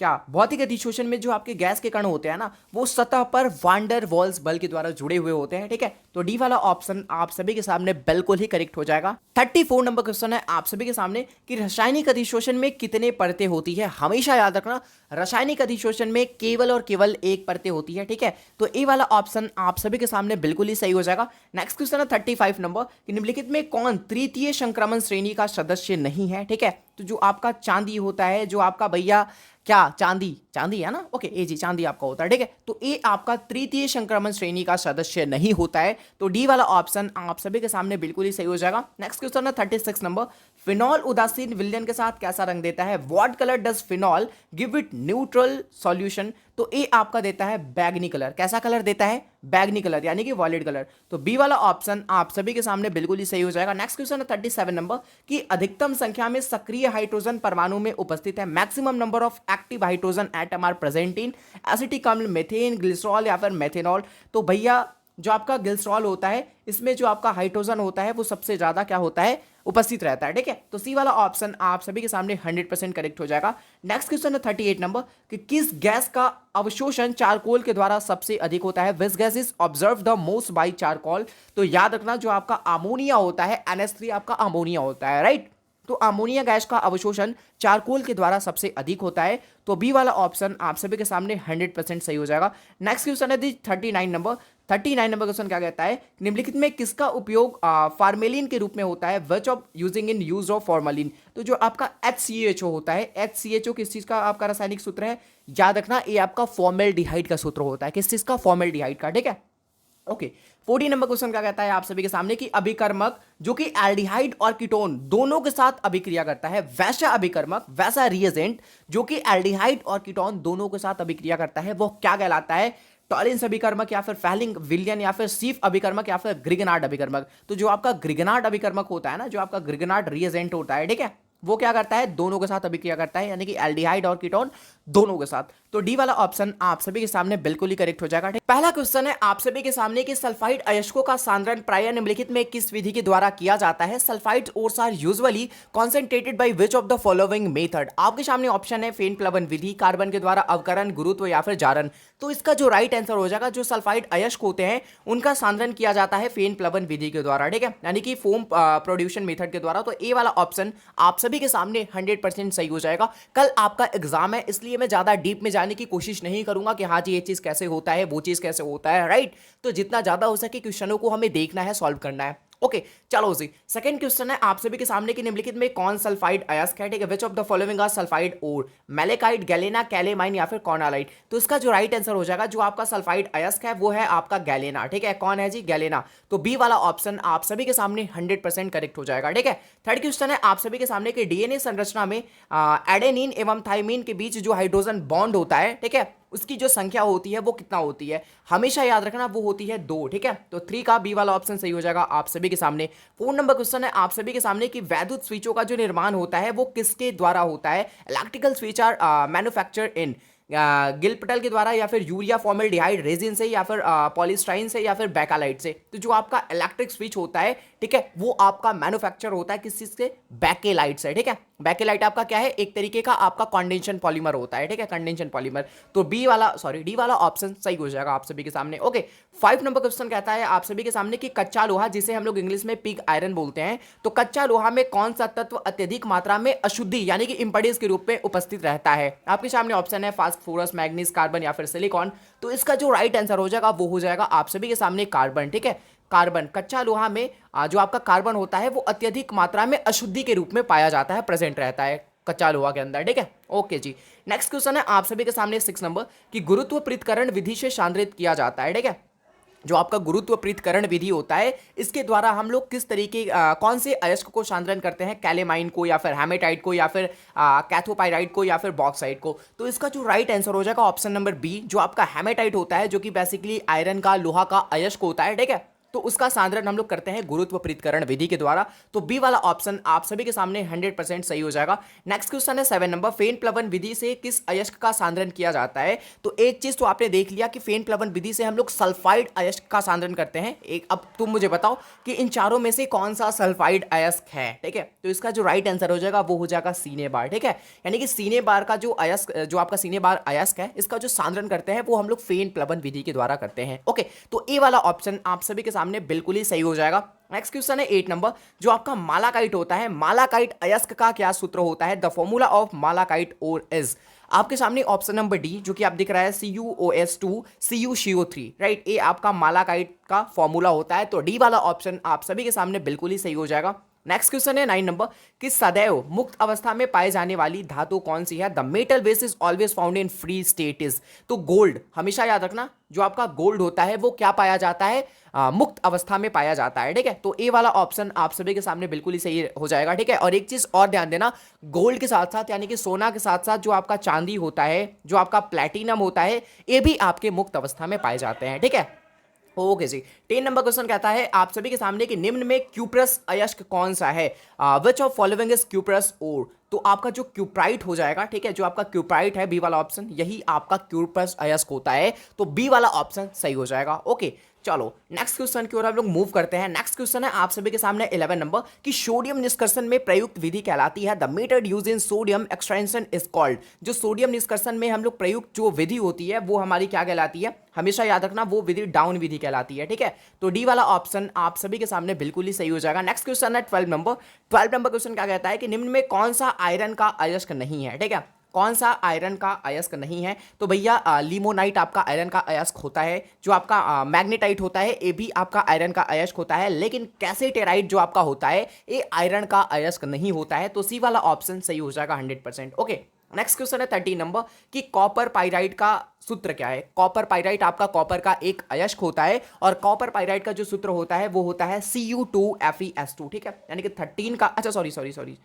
क्या भौतिक अधिशोषण में जो आपके गैस के कण होते हैं ना, वो सतह पर वान डेर वाल्स बल के द्वारा जुड़े हुए होते हैं, ठीक है। तो डी वाला ऑप्शन आप सभी के सामने बिल्कुल ही करेक्ट हो जाएगा। 34 नंबर क्वेश्चन है आप सभी के सामने कि रासायनिक अधिशोषण में कितने परतें होती है। हमेशा याद रखना, रासायनिक अधिशोषण में केवल और केवल एक परतें होती है, ठीक है। तो ए वाला ऑप्शन आप सभी के सामने बिल्कुल ही सही हो जाएगा। नेक्स्ट क्वेश्चन है 35 नंबर कि निम्नलिखित में कौन तृतीय संक्रमण श्रेणी का सदस्य नहीं है, ठीक है। तो जो आपका चांदी होता है, जो आपका भैया क्या चांदी, चांदी है ना, ओके, ए जी चांदी आपका होता है, ठीक है। तो ए आपका तृतीय संक्रमण श्रेणी का सदस्य नहीं होता है। तो डी वाला ऑप्शन आप सभी के सामने बिल्कुल ही सही हो जाएगा। नेक्स्ट क्वेश्चन है 36 नंबर, फिनॉल उदासीन विलयन के साथ कैसा रंग देता है। What colour does phenol give it neutral solution. तो ए आपका देता है बैगनी कलर। कैसा कलर देता है, बैगनी कलर, यानी कि वॉयलेट कलर। तो बी वाला ऑप्शन आप सभी के सामने बिल्कुल ही सही हो जाएगा। नेक्स्ट क्वेश्चन है 37 नंबर कि अधिकतम संख्या में सक्रिय हाइड्रोजन परमाणु में उपस्थित है। Maximum number of active hydrogen atom are present in acetic अम्ल, मीथेन, ग्लिसरॉल या फिर मेथेनॉल। तो भैया जो आपका ग्लिसरॉल होता है, इसमें जो आपका हाइड्रोजन होता है वो सबसे ज्यादा क्या होता है, उपस्थित रहता है, ठीक है। तो सी वाला ऑप्शन आप सभी के सामने 100% करेक्ट हो जाएगा। नेक्स्ट क्वेश्चन है 38 नंबर कि किस गैस का अवशोषण चारकोल के द्वारा सबसे अधिक होता है। Which gas is observe the most by charcoal. तो याद रखना, जो आपका अमोनिया होता है, NH3 आपका अमोनिया होता है, राइट। तो अमोनिया गैस का अवशोषण चारकोल के द्वारा सबसे अधिक होता है। तो बी वाला ऑप्शन आप सभी के सामने 100% सही हो जाएगा। नेक्स्ट क्वेश्चन है 39 नंबर। 39 नंबर क्वेश्चन क्या कहता है, निम्नलिखित में किसका उपयोग फार्मेलिन के रूप में होता है। Which of using in use of formalin. तो जो आपका HCHO होता है, HCHO किस चीज का आपका रासायनिक सूत्र है, याद रखना ये आपका फॉर्मेल्डिहाइड का सूत्र होता है। किस चीज का, फॉर्मेल्डिहाइड का, ठीक है। ओके, 40 नंबर क्वेश्चन क्या कहता है आप सभी के सामने कि अभिकर्मक जो कि एल्डिहाइड और कीटोन दोनों के साथ अभिक्रिया करता है, वैसा अभिकर्मक, वैसा रिएजेंट जो कि एल्डिहाइड और कीटोन दोनों के साथ अभिक्रिया करता है, वो क्या कहलाता है। टॉरेंस अभिकर्मक, या फिर फैलिंग विलियन, या फिर सीफ अभिकर्मक, या फिर ग्रिगनार्ड अभिकर्मक। तो जो आपका ग्रिगनार्ड अभिकर्मक होता है ना, जो आपका ग्रिगनार्ड रिएजेंट होता है, ठीक है, वो क्या करता है, दोनों के साथ अभिक्रिया करता है, यानी कि एल्डिहाइड और कीटोन दोनों के साथ। तो डी वाला ऑप्शन आप सभी के सामने बिल्कुल ही करेक्ट हो जाएगा। पहला क्वेश्चन है आप सभी के सामने कि सल्फाइड अयस्कों का सांद्रण प्राय निम्नलिखित में किस विधि के द्वारा किया जाता है। Sulphide ores are usually concentrated by which of the following method. आपके सामने ऑप्शन है फेन प्लवन विधि, कार्बन के द्वारा अवकरण, गुरुत्व, या फिर जारन। तो इसका जो राइट आंसर हो जाएगा, जो सल्फाइड अयस्क होते हैं उनका सांद्रण किया जाता है फेन प्लवन विधि के द्वारा, ठीक है, यानी कि फोम प्रोड्यूशन मेथड के द्वारा। तो ए वाला ऑप्शन आप सभी के सामने 100% सही हो जाएगा। कल आपका एग्जाम है, इसलिए मैं ज्यादा डीप में जाने की कोशिश नहीं करूंगा कि हाँ जी ये चीज कैसे होता है, वो चीज कैसे होता है, राइट। तो जितना ज्यादा हो सके क्वेश्चनों को हमें देखना है, सॉल्व करना है। ओके, चलो जी, सेकंड क्वेश्चन है आप सभी के सामने कि निम्नलिखित में कौन सल्फाइड अयस्क है, ठीक है। Which of the following are sulphide ore, malachite, galena, calamine, या फिर कॉर्नालाइट। तो इसका जो राइट आंसर हो जाएगा, जो आपका सल्फाइड अयस्क है वो है आपका गैलेना, ठीक है। कौन है जी, गैलेना। तो बी वाला ऑप्शन आप सभी के सामने 100% करेक्ट हो जाएगा, ठीक है। थर्ड क्वेश्चन है आप सभी के सामने कि डीएनए संरचना में एडेनिन एवं थाइमिन के बीच जो हाइड्रोजन बॉन्ड होता है, ठीक है, उसकी जो संख्या होती है वो कितना होती है। हमेशा याद रखना वो होती है 2, ठीक है। तो 3 का बी वाला ऑप्शन सही हो जाएगा आप सभी के सामने। 4 नंबर क्वेश्चन है आप सभी के सामने कि वैद्युत स्विचों का जो निर्माण होता है वो किसके द्वारा होता है। Electrical switch are manufacture in गिल्पटल के द्वारा, या फिर यूरिया फॉर्मेल्डिहाइड रेजिन से, या फिर पॉलीस्टाइन से, या फिर बैकालाइट से। तो जो आपका इलेक्ट्रिक स्विच होता है, ठीक है, वो आपका मैन्युफैक्चर होता है किस चीज से, बैकेलाइट से, ठीक है। बैकेलाइट आपका क्या है, एक तरीके का आपका कंडेंशन पॉलीमर होता है, ठीक है, कंडेंशन पॉलीमर। तो डी वाला ऑप्शन सही हो जाएगा आप सभी के सामने। ओके, 5 नंबर क्वेश्चन कहता है आप सभी के सामने कि कच्चा लोहा, जिसे हम लोग इंग्लिश में पिग आयरन बोलते हैं, तो कच्चा लोहा में कौन सा तत्व अत्यधिक मात्रा में अशुद्धि यानी कि इंपैडिस के रूप में उपस्थित रहता है। आपके सामने ऑप्शन है फास्फोरस, मैग्नीज, कार्बन, या फिर सिलिकॉन। तो इसका जो राइट आंसर हो जाएगा वो हो जाएगा आप सभी के सामने कार्बन, ठीक है। कार्बन, कच्चा लोहा में जो आपका कार्बन होता है वो अत्यधिक मात्रा में अशुद्धि के रूप में पाया जाता है, प्रेजेंट रहता है। कच्चा लोहा के अंदर, ठीक है। ओके जी, नेक्स्ट क्वेश्चन है आप सभी के सामने 6 नंबर कि गुरुत्व पृथक्करण विधि से सांद्रित किया जाता है, ठीक है। जो आपका गुरुत्व पृथक्करण विधि होता है, इसके द्वारा हम लोग किस तरीके कौन से अयस्क को सांद्रण करते हैं, कैलेमाइन को या फिर हेमेटाइट को या फिर कैथोपाइराइट को या फिर बॉक्साइट को। तो इसका जो राइट आंसर हो जाएगा ऑप्शन नंबर बी, जो आपका हेमेटाइट होता है, जो कि बेसिकली आयरन का, लोहा का अयस्क होता है, ठीक है। तो उसका सांद्रण हम लोग करते हैं गुरुत्व पृथक्करण विधि के द्वारा। तो बी वाला ऑप्शन आप सभी के सामने 100% सही हो जाएगा। नेक्स्ट क्वेश्चन है 7 नंबर, फेन प्लवन विधि से किस अयस्क का सांद्रण किया जाता है। तो एक चीज तो आपने देख लिया कि फेन प्लवन विधि से हम लोग सल्फाइड अयस्क का सांद्रण करते हैं। एक अब तुम मुझे बताओ कि इन चारों में से कौन सा सल्फाइड अयस्क है, ठीक है। तो इसका जो राइट आंसर हो जाएगा वो हो जाएगा सीने बार, ठीक है। यानी कि सीने बार का जो अयस्क, जो आपका सीने बार अयस्क है, इसका जो सांद्रण करते हैं वो हम लोग फेन प्लवन विधि के द्वारा करते हैं। ओके, तो ए वाला ऑप्शन आप सभी के सामने बिल्कुल ही सही हो जाएगा। नेक्स्ट क्वेश्चन है 8 नंबर, जो आपका मालाकाइट होता है, मालाकाइट अयस्क का क्या सूत्र होता है। The formula of malachite ore is. आपके सामने ऑप्शन नंबर डी, जो कि आप दिख रहा है CuOS2 CuCO3, राइट। ये आपका मालाकाइट का फॉर्मूला होता है। तो डी वाला ऑप्शन आप सभी के सामने बिल्कुल ही सही हो जाएगा। नेक्स्ट क्वेश्चन है 9 नंबर कि सदैव मुक्त अवस्था में पाए जाने वाली धातु कौन सी है। The metal base is always found in free state is. तो गोल्ड, हमेशा याद रखना, जो आपका गोल्ड होता है वो क्या पाया जाता है, मुक्त अवस्था में पाया जाता है, ठीक है। तो ए वाला ऑप्शन आप सभी के सामने बिल्कुल ही सही हो जाएगा, ठीक है। और एक चीज और ध्यान देना, गोल्ड के साथ साथ यानी कि सोना के साथ साथ जो आपका चांदी होता है, जो आपका प्लैटिनम होता है, ये भी आपके मुक्त अवस्था में पाए जाते हैं, ठीक है। ओके जी, 10 नंबर क्वेश्चन कहता है आप सभी के सामने कि निम्न में क्यूप्रस अयस्क कौन सा है। Which of following is cuprous ore. तो आपका जो क्यूप्राइट हो जाएगा, ठीक है, जो आपका क्यूप्राइट है, बी वाला ऑप्शन, यही आपका क्यूप्रस अयस्क होता है। तो बी वाला ऑप्शन सही हो जाएगा। ओके, चलो नेक्स्ट क्वेश्चन की ओर हम लोग मूव करते हैं। नेक्स्ट क्वेश्चन है आप सभी के सामने 11 नंबर कि सोडियम निष्कर्षण में प्रयुक्त विधि कहलाती है। The method use in sodium extraction is called. जो सोडियम निष्कर्षण में हम लोग प्रयुक्त जो विधि होती है वो हमारी क्या कहलाती है, हमेशा याद रखना, वो विधि डाउन विधि कहलाती है, ठीक है। तो डी वाला ऑप्शन आप सभी के सामने बिल्कुल ही सही हो जाएगा। नेक्स्ट क्वेश्चन है 12 नंबर। 12 नंबर क्वेश्चन क्या कहता है कि निम्न में कौन सा आयरन का अयस्क नहीं है, ठीक है। कौन सा आयरन का अयस्क नहीं है। तो भैया लिमोनाइट आपका आयरन का अयस्क होता है। जो आपका मैग्नेटाइट होता है, ये भी आपका आयरन का अयस्क होता है। लेकिन कैसेटेराइट जो आपका होता है, ये आयरन का अयस्क नहीं होता है। तो सी वाला ऑप्शन सही हो जाएगा 100%। ओके, नेक्स्ट क्वेश्चन है 13 नंबर कि कॉपर पाइराइट का सूत्र क्या है। कॉपर पाइराइट आपका कॉपर का एक अयस्क होता है और कॉपर पाइराइट का जो सूत्र होता है वो होता है Cu2FeS2, ठीक है। यानी कि 13 का, अच्छा सॉरी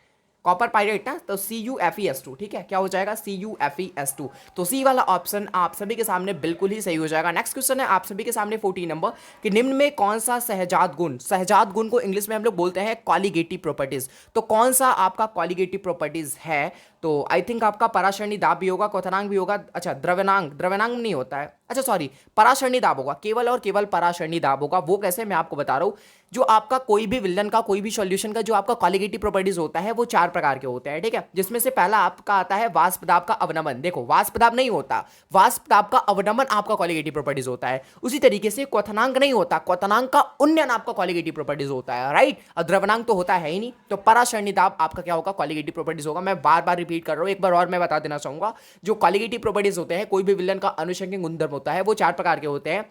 कॉपर पाइराइट ना, तो CuFeS2, ठीक है। क्या हो जाएगा, CuFeS2। तो सी वाला ऑप्शन आप सभी के सामने बिल्कुल ही सही हो जाएगा। नेक्स्ट क्वेश्चन है आप सभी के सामने 14 नंबर कि निम्न में कौन सा सहजात गुण, सहजात गुण को इंग्लिश में हम लोग बोलते हैं कॉलिगेटिव प्रॉपर्टीज। तो कौन सा आपका कॉलिगेटिव प्रॉपर्टीज है। तो आई थिंक आपका पराशरणी दाब भी होगा, क्वथनांक भी होगा, अच्छा द्रव्यनांक नहीं होता है, अच्छा सॉरी, पराशरणी दाब होगा, केवल और केवल पराशरणी दाब होगा। वो कैसे, मैं आपको बता रहा हूं। जो आपका कोई भी विलयन का, कोई भी सॉल्यूशन का जो आपका कॉलिगेटिव प्रॉपर्टीज होता है वो 4 प्रकार के होते हैं, ठीक है। जिसमें से पहला आपका आता है वाष्प दाब का अवनमन। देखो वाष्प दाब नहीं होता, वाष्प दाब का अवनमन आपका कॉलिगेटिव प्रॉपर्टीज होता है। उसी तरीके से क्वथनांक नहीं होता, क्वथनांक का उन्नयन आपका कॉलिगेटिव प्रॉपर्टीज होता है, राइट। और द्रव्यनांक तो होता है ही नहीं। तो पराशरणी दाब आपका क्या होगा, कॉलिगेटिव प्रॉपर्टीज होगा। मैं बार बार रिपीट कर रहा हूं, एक बार और मैं बता देना चाहूंगा। जो कॉलिगेटिव प्रॉपर्टीज होते हैं, कोई भी विलयन का अनुषंगिक गुणधर्म होता है, वो 4 प्रकार के होते हैं।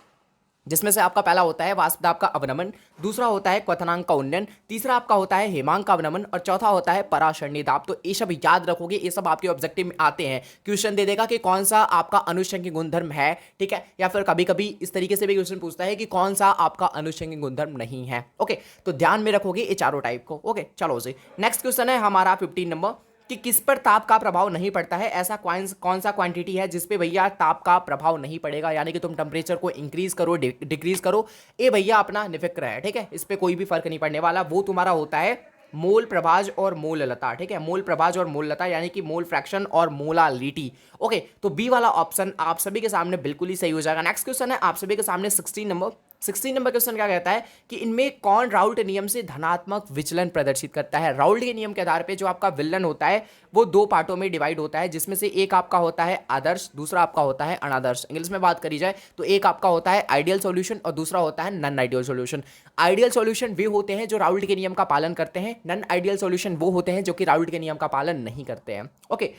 जिसमें से आपका पहला होता है वाष्प दाब का अवनमन, दूसरा होता है क्वथनांक का उन्नयन, तीसरा आपका होता है हेमांक का अवनमन और चौथा होता है पराशरणी दाब। तो ये सब याद रखोगे, ये सब आपके ऑब्जेक्टिव में आते हैं। क्वेश्चन दे देगा कि कौन सा आपका अनुषंगिक गुणधर्म है, ठीक है, या फिर कभी कभी इस तरीके से भी क्वेश्चन पूछता है कि कौन सा आपका अनुषंगिक गुणधर्म नहीं है। ओके, तो ध्यान में रखोगे ये चारों टाइप को। ओके, चलो जी, नेक्स्ट क्वेश्चन है हमारा 15 नंबर कि किस पर ताप का प्रभाव नहीं पड़ता है। ऐसा कौन सा क्वांटिटी है जिस पे भैया ताप का प्रभाव नहीं पड़ेगा। यानी कि तुम टेम्परेचर को इंक्रीज करो, डिक्रीज करो, ये भैया अपना निफिक्र है, ठीक है। इस पे कोई भी फर्क नहीं पड़ने वाला। वो तुम्हारा होता है मोल प्रभाज और मोल लता, ठीक है। मोल प्रभाज और मोल लता यानी कि मोल फ्रैक्शन और मोलालिटी। ओके, तो बी वाला ऑप्शन आप सभी के सामने बिल्कुल ही सही हो जाएगा। नेक्स्ट क्वेश्चन है आप सभी के सामने 16 नंबर। 16 नंबर क्वेश्चन क्या कहता है कि इनमें कौन राउल्ट नियम से धनात्मक विचलन प्रदर्शित करता है। राउल्ट के नियम के आधार पे जो आपका विलन होता है वो 2 पार्टों में डिवाइड होता है, जिसमें से एक आपका होता है आदर्श, दूसरा आपका होता है अनादर्श। इंग्लिश में बात करी जाए तो एक आपका होता है आइडियल सॉल्यूशन और दूसरा होता है non ideal solution. Ideal solution वे होते हैं जो राउल्ट के नियम का पालन करते हैं, नॉन आइडियल सॉल्यूशन वो होते हैं जो कि राउल्ट के नियम का पालन नहीं करते हैं। ओके,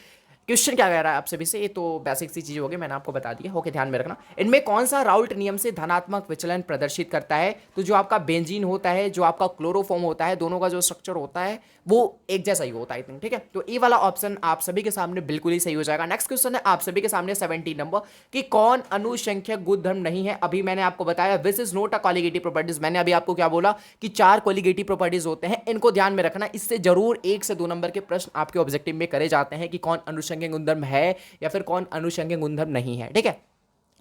क्वेश्चन क्या कह रहा है आप सभी से, ये तो बेसिक सी चीज होगी, मैंने आपको बता दिया। ओके, ध्यान में रखना। इनमें कौन सा राउल्ट नियम से धनात्मक विचलन प्रदर्शित करता है? तो जो आपका बेंजीन होता है, जो आपका क्लोरोफॉर्म होता है, दोनों का जो स्ट्रक्चर होता है वो एक जैसा ही होता है, आई थिंक। ठीक है, तो ये वाला ऑप्शन आप सभी के सामने बिल्कुल ही सही हो जाएगा। नेक्स्ट क्वेश्चन है आप सभी के सामने 17 नंबर कि कौन अनुसंख्यक गुणधर्म नहीं है? अभी मैंने आपको बताया this is not a colligative properties. मैंने अभी आपको क्या बोला कि 4 कॉलिगेटिव प्रॉपर्टीज होते हैं, इनको ध्यान में रखना। इससे जरूर 1 से 2 नंबर के प्रश्न आपके ऑब्जेक्टिव में करे जाते हैं कि कौन अनुसंख्यक गुणधर्म है या फिर कौन अनुसंख्यक गुणधर्म नहीं है। ठीक है,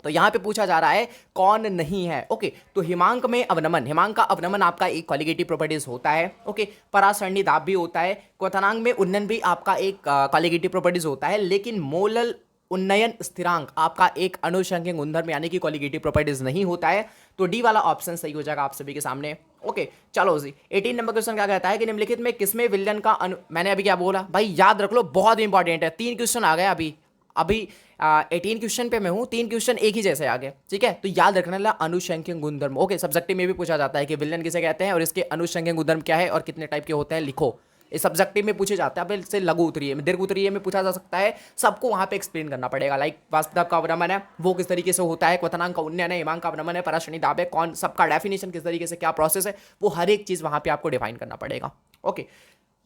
तो यहां पे पूछा जा रहा है कौन नहीं है। ओके, तो हिमांक में अवनमन, हिमांक का अवनमन आपका एक कॉलिगेटिव प्रॉपर्टीज होता है। ओके, परासरणी दाब भी होता है। क्वथनांक में उन्नयन भी आपका एक कॉलिगेटिव प्रॉपर्टीज होता है, लेकिन मोलल उन्नयन स्थिरांक आपका एक अनुसंख्यक गुणधर्म यानी कि कॉलिगेटिव प्रॉपर्टीज नहीं होता है। तो डी वाला ऑप्शन सही हो जाएगा आप सभी के सामने। ओके, चलो जी 18 नंबर क्वेश्चन क्या कहता है कि निम्नलिखित में किसमें विलयन का मैंने अभी क्या बोला भाई, याद रख लो, बहुत इंपॉर्टेंट है। 3 क्वेश्चन आ गए अभी अभी 18 क्वेश्चन पे मैं हूं, 3 क्वेश्चन एक ही जैसे आ गए। ठीक है, तो याद रखना ला अनुसंख्यक गुणधर्म। ओके, सब्जेक्टिव में भी पूछा जाता है कि विलयन किसे कहते हैं और इसके अनुसंख्यक गुणधर्म क्या है और कितने टाइप के होते हैं, लिखो। इस सब्जेक्टिव में पूछे जाते हैं। अब इससे लघु उत्तरीय में, दीर्घ उत्तरीय में पूछा जा सकता है, सबको वहां पे एक्सप्लेन करना पड़ेगा। लाइक वास्तव का अवनमन है वो किस तरीके से होता है, क्वथनांक का उन्नयन है, हिमांक का अवनमन है, पराश्रेणी दाब है, कौन सबका डेफिनेशन किस तरीके से क्या प्रोसेस है, वो हर एक चीज वहां पे आपको डिफाइन करना पड़ेगा। ओके,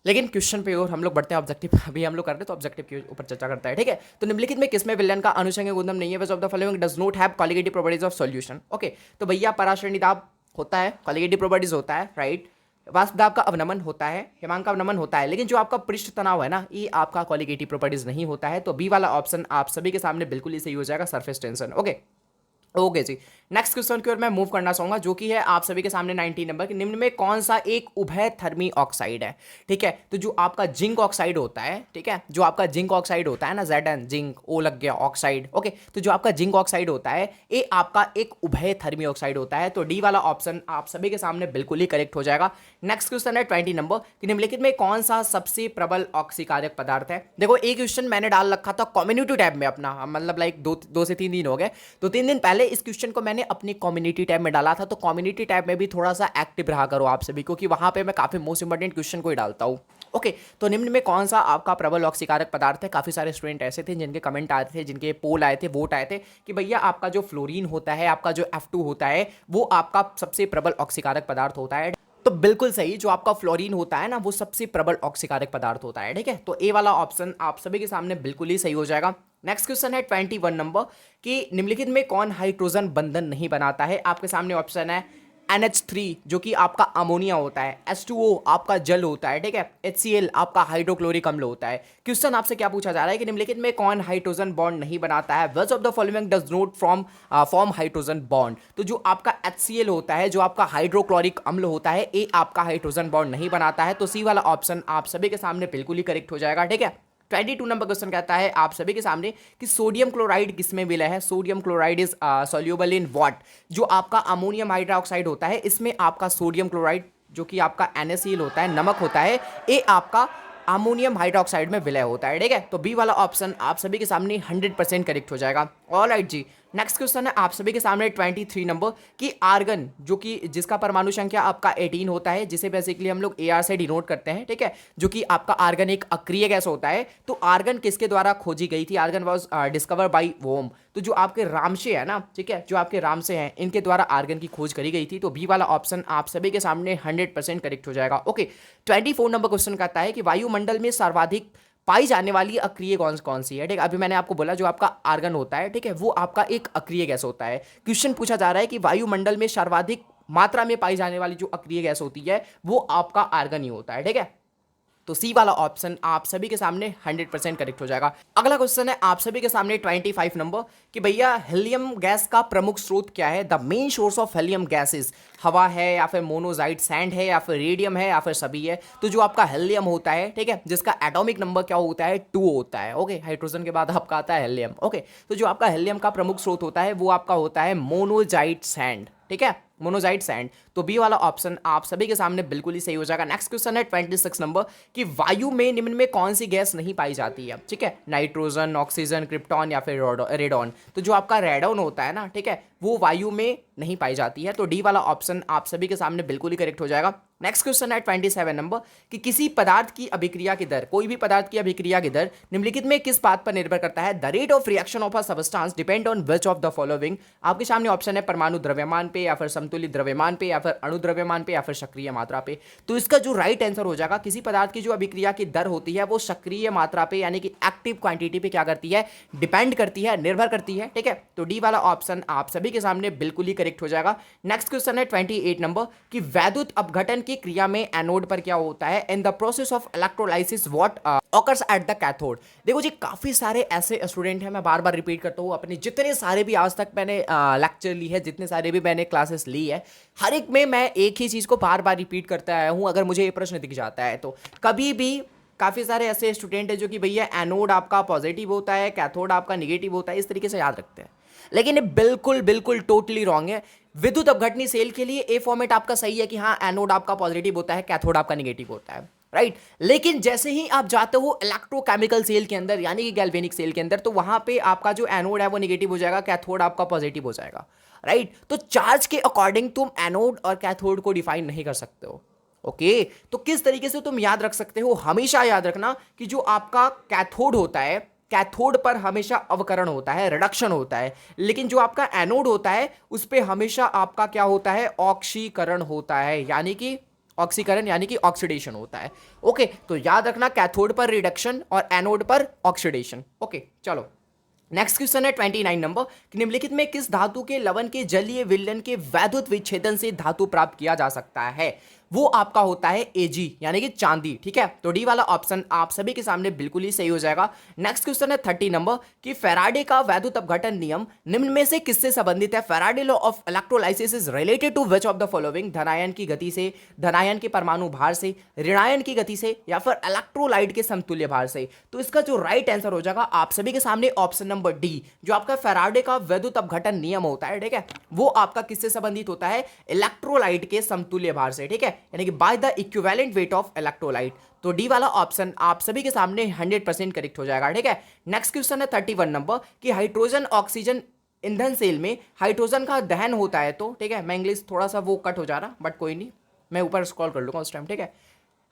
लेकिन क्वेश्चन पे और हम लोग बढ़ते हैं ऑब्जेक्टिव। अभी हम लोग कर रहे हैं तो ऑब्जेक्टिव के ऊपर चर्चा करता है। ठीक है, तो निम्नलिखित में किसमें विलयन का अनुसंख्यक गुणधर्म नहीं है? Which of the following does not have colligative properties of solution? Okay, तो भैया पराश्रेणी दाब होता है, कॉलिगेटिव प्रॉपर्टीज होता है, राइट। वाष्प दाब का अवनमन होता है, हिमांक का अवनमन होता है, लेकिन जो आपका पृष्ठ तनाव है ना, ये आपका कॉलिगेटिव प्रॉपर्टीज नहीं होता है। तो बी वाला ऑप्शन आप सभी के सामने बिल्कुल ही सही हो जाएगा, सरफेस टेंशन। ओके ओके जी, नेक्स्ट क्वेश्चन की ओर मैं मूव करना चाहूंगा, जो कि है आप सभी के सामने 19 नंबर कि निम्न में कौन सा एक उभय थर्मी ऑक्साइड है? ठीक है, तो जो आपका जिंक ऑक्साइड होता है, ठीक है, जो आपका जिंक ऑक्साइड होता है ना, Zn जिंक, ओ लग गया ऑक्साइड। ओके, तो जो आपका जिंक ऑक्साइड होता है ये आपका एक उभय थर्मी ऑक्साइड होता है। तो डी वाला ऑप्शन आप सभी के सामने बिल्कुल ही करेक्ट हो जाएगा। नेक्स्ट क्वेश्चन है 20 नंबर कि निम्नलिखित में कौन सा सबसे प्रबल ऑक्सीकारक पदार्थ है? देखो, एक क्वेश्चन मैंने डाल रखा था कम्युनिटी टैब में अपना, मतलब लाइक 2 से 3 दिन हो गए, तो 3 दिन पहले इस क्वेश्चन को मैंने अपनी कम्युनिटी टैब में डाला था। तो कम्युनिटी टैब में भी थोड़ा सा एक्टिव रहा करो आप सभी, क्योंकि वहां पे मैं काफी मोस्ट इंपोर्टेंट क्वेश्चन को ही डालता हूं। ओके, तो निम्न में कौन सा आपका प्रबल ऑक्सीकारक पदार्थ है? काफी सारे स्टूडेंट ऐसे थे जिनके कमेंट आए थे, जिनके पोल आए थे, वोट आए थे कि भैया आपका जो फ्लोरीन होता है, आपका जो F2 होता है, वो आपका सबसे प्रबल ऑक्सीकारक पदार्थ होता है। तो बिल्कुल सही, जो आपका फ्लोरीन होता है ना, वो सबसे प्रबल ऑक्सीकारक पदार्थ होता है। ठीक है, तो ए वाला ऑप्शन आप सभी के सामने बिल्कुल ही सही हो जाएगा। नेक्स्ट क्वेश्चन है 21 नंबर कि निम्नलिखित में कौन हाइड्रोजन बंधन नहीं बनाता है? आपके सामने ऑप्शन है NH3 जो कि आपका अमोनिया होता है, H2O आपका जल होता है, ठीक है, HCl आपका हाइड्रोक्लोरिक अम्ल होता है। क्वेश्चन आपसे क्या पूछा जा रहा है कि निम्नलिखित में कौन हाइड्रोजन बॉन्ड नहीं बनाता है? Which of the following does not form hydrogen bond? तो जो आपका HCl होता है, जो आपका हाइड्रोक्लोरिक अम्ल होता है, ये आपका हाइड्रोजन बॉन्ड नहीं बनाता है। तो सी वाला ऑप्शन आप सभी के सामने बिल्कुल ही करेक्ट हो जाएगा। ठीक है, 22 नंबर क्वेश्चन कहता है आप सभी के सामने कि सोडियम क्लोराइड किसमें विलय है? Sodium chloride is soluble in what? जो आपका अमोनियम हाइड्रोक्साइड होता है, इसमें आपका सोडियम क्लोराइड जो कि आपका NaCl होता है, नमक होता है, ये आपका अमोनियम हाइड्रोक्साइड में विलय होता है। ठीक है, तो बी वाला ऑप्शन आप सभी के सामने 100% करेक्ट हो जाएगा। ऑलराइट जी, नेक्स्ट क्वेश्चन है आप सभी के सामने 23 नंबर कि आर्गन जो कि जिसका परमाणु संख्या आपका 18 होता है, जिसे बेसिकली हम लोग AR से डिनोट करते हैं, ठीक है, जो कि आपका आर्गन एक अक्रिय गैस होता है। तो आर्गन किसके द्वारा खोजी गई थी? Argon was discover by whom. तो जो आपके रामसे है ना, ठीक है, जो आपके रामसे हैं, इनके द्वारा आर्गन की खोज करी गई थी। तो बी वाला ऑप्शन आप सभी के सामने 100% करेक्ट हो जाएगा। ओके, 24 नंबर क्वेश्चन कहता है कि वायुमंडल में सर्वाधिक पाई जाने वाली अक्रिय कौन सी है? ठीक है, अभी मैंने आपको बोला जो आपका आर्गन होता है, ठीक है, वो आपका एक अक्रिय गैस होता है। क्वेश्चन पूछा जा रहा है कि वायुमंडल में सर्वाधिक मात्रा में पाई जाने वाली जो अक्रिय गैस होती है, वो आपका आर्गन ही होता है। ठीक है, तो सी वाला ऑप्शन आप सभी के सामने 100% करेक्ट हो जाएगा। अगला क्वेश्चन है आप सभी के सामने 25 नंबर कि भैया हीलियम गैस का प्रमुख स्रोत क्या है? The main source of helium gases हवा है या फिर मोनोजाइट सैंड है या फिर रेडियम है या फिर सभी है? तो जो आपका हीलियम होता है, ठीक है, जिसका एटॉमिक नंबर क्या होता है? 2 होता है। ओके, हाइड्रोजन के बाद आपका आता है हीलियम। ओके, तो जो आपका हीलियम का प्रमुख स्रोत होता है वो आपका होता है मोनोजाइट सैंड। ठीक है, मोनोजाइट सैंड। तो बी वाला ऑप्शन आप सभी के सामने बिल्कुल ही सही हो जाएगा। नेक्स्ट क्वेश्चन है 26 नंबर कि वायु में निम्न में कौन सी गैस नहीं पाई जाती है, ठीक है, नाइट्रोजन, ऑक्सीजन, क्रिप्टॉन या फिर रेडॉन। तो जो आपका रेडॉन होता है ना, ठीक है, वो वायु में नहीं पाई जाती है। तो डी वाला ऑप्शन आप सभी के सामने बिल्कुल ही करेक्ट हो जाएगा। नेक्स्ट क्वेश्चन है 27 नंबर कि किसी पदार्थ की अभिक्रिया की दर, कोई भी पदार्थ की अभिक्रिया की दर निम्नलिखित में किस बात पर निर्भर करता है। The rate of reaction of a substance depend on which of the following. आपके सामने ऑप्शन है परमाणु द्रव्यमान पे, या फिर समतुल्य द्रव्यमान पे, या फिर अणु द्रव्यमान पे, या फिर सक्रिय मात्रा पे। तो इसका जो राइट आंसर हो जाएगा, किसी पदार्थ की जो अभिक्रिया की दर होती है वो सक्रिय मात्रा पे यानी कि एक्टिव क्वांटिटी पे क्या करती है, डिपेंड करती है, निर्भर करती है, ठीक है। तो डी वाला ऑप्शन आप सभी के सामने बिल्कुल ही करेक्ट हो जाएगा। नेक्स्ट क्वेश्चन है 28 नंबर कि वैद्युत अपघटन की क्रिया में एनोड पर क्या होता है। In the process of electrolysis what occurs at the cathode. देखो जी, काफी सारे ऐसे स्टूडेंट हैं, मैं बार बार रिपीट करता हूँ, अपने जितने सारे भी आज तक मैंने लेक्चर ली है, जितने सारे भी मैंने क्लासेस ली है, हर एक में मैं एक ही चीज को बार बार रिपीट करता आया हूँ। अगर मुझे ये प्रश्न दिख जाता है तो कभी भी काफी सारे ऐसे स्टूडेंट हैं जो कि भैया एनोड आपका पॉजिटिव होता है, कैथोड आपका निगेटिव होता है, इस तरीके से याद रखते हैं, लेकिन ये बिल्कुल बिल्कुल टोटली रॉन्ग है। विद्युत अपघटनी सेल के लिए ए फॉर्मेट आपका सही है कि हाँ, एनोड आपका पॉजिटिव होता है, कैथोड आपका निगेटिव होता है, राइट। लेकिन जैसे ही आप जाते हो इलेक्ट्रोकेमिकल सेल के अंदर यानी कि गैल्वेनिक सेल के अंदर, तो वहां पे आपका जो एनोड है वो निगेटिव हो जाएगा, कैथोड आपका पॉजिटिव हो जाएगा, राइट। तो चार्ज के अकॉर्डिंग तुम एनोड और कैथोड को डिफाइन नहीं कर सकते हो। ओके, तो किस तरीके से तुम याद रख सकते हो, हमेशा याद रखना कि जो आपका कैथोड होता है, कैथोड पर हमेशा अवकरण होता है, रिडक्शन होता है, लेकिन जो आपका एनोड होता है उस पे हमेशा आपका क्या होता है, ऑक्सीकरण होता है, यानी कि ऑक्सीकरण यानी कि ऑक्सीडेशन होता है। ओके, तो याद रखना कैथोड पर रिडक्शन और एनोड पर ऑक्सीडेशन। ओके, चलो नेक्स्ट क्वेश्चन है 29 नंबर कि निम्नलिखित में किस धातु के लवण के जलीय विलयन के वैद्युत विच्छेदन से धातु प्राप्त किया जा सकता है। वो आपका होता है Ag यानी कि चांदी, ठीक है। तो डी वाला ऑप्शन आप सभी के सामने बिल्कुल ही सही हो जाएगा। नेक्स्ट क्वेश्चन है 30 नंबर कि फैराडे का वैद्युत अपघटन नियम निम्न में से किससे संबंधित है। Faraday law of electrolysis is related to which of the following. धनायन की गति से, धनायन के परमाणु भार से, ऋणायन की गति से, या फिर इलेक्ट्रोलाइट के समतुल्य भार से। तो इसका जो राइट आंसर हो जाएगा आप सभी के सामने ऑप्शन नंबर डी, जो आपका फैराडे का वैद्युत अपघटन नियम होता है, ठीक है, वो आपका किससे संबंधित होता है, इलेक्ट्रोलाइट के समतुल्य भार से, ठीक है, यानी कि by the equivalent weight of electrolyte. तो डी वाला ऑप्शन आप सभी के सामने 100% करेक्ट हो जाएगा, ठीक है। नेक्स्ट क्वेश्चन है 31 नंबर कि हाइड्रोजन ऑक्सीजन ईंधन सेल में हाइड्रोजन का दहन होता है तो, ठीक है, मैं इंग्लिश थोड़ा सा वो कट हो जा रहा, बट कोई नहीं, मैं ऊपर स्क्रॉल कर लूंगा उस टाइम, ठीक है।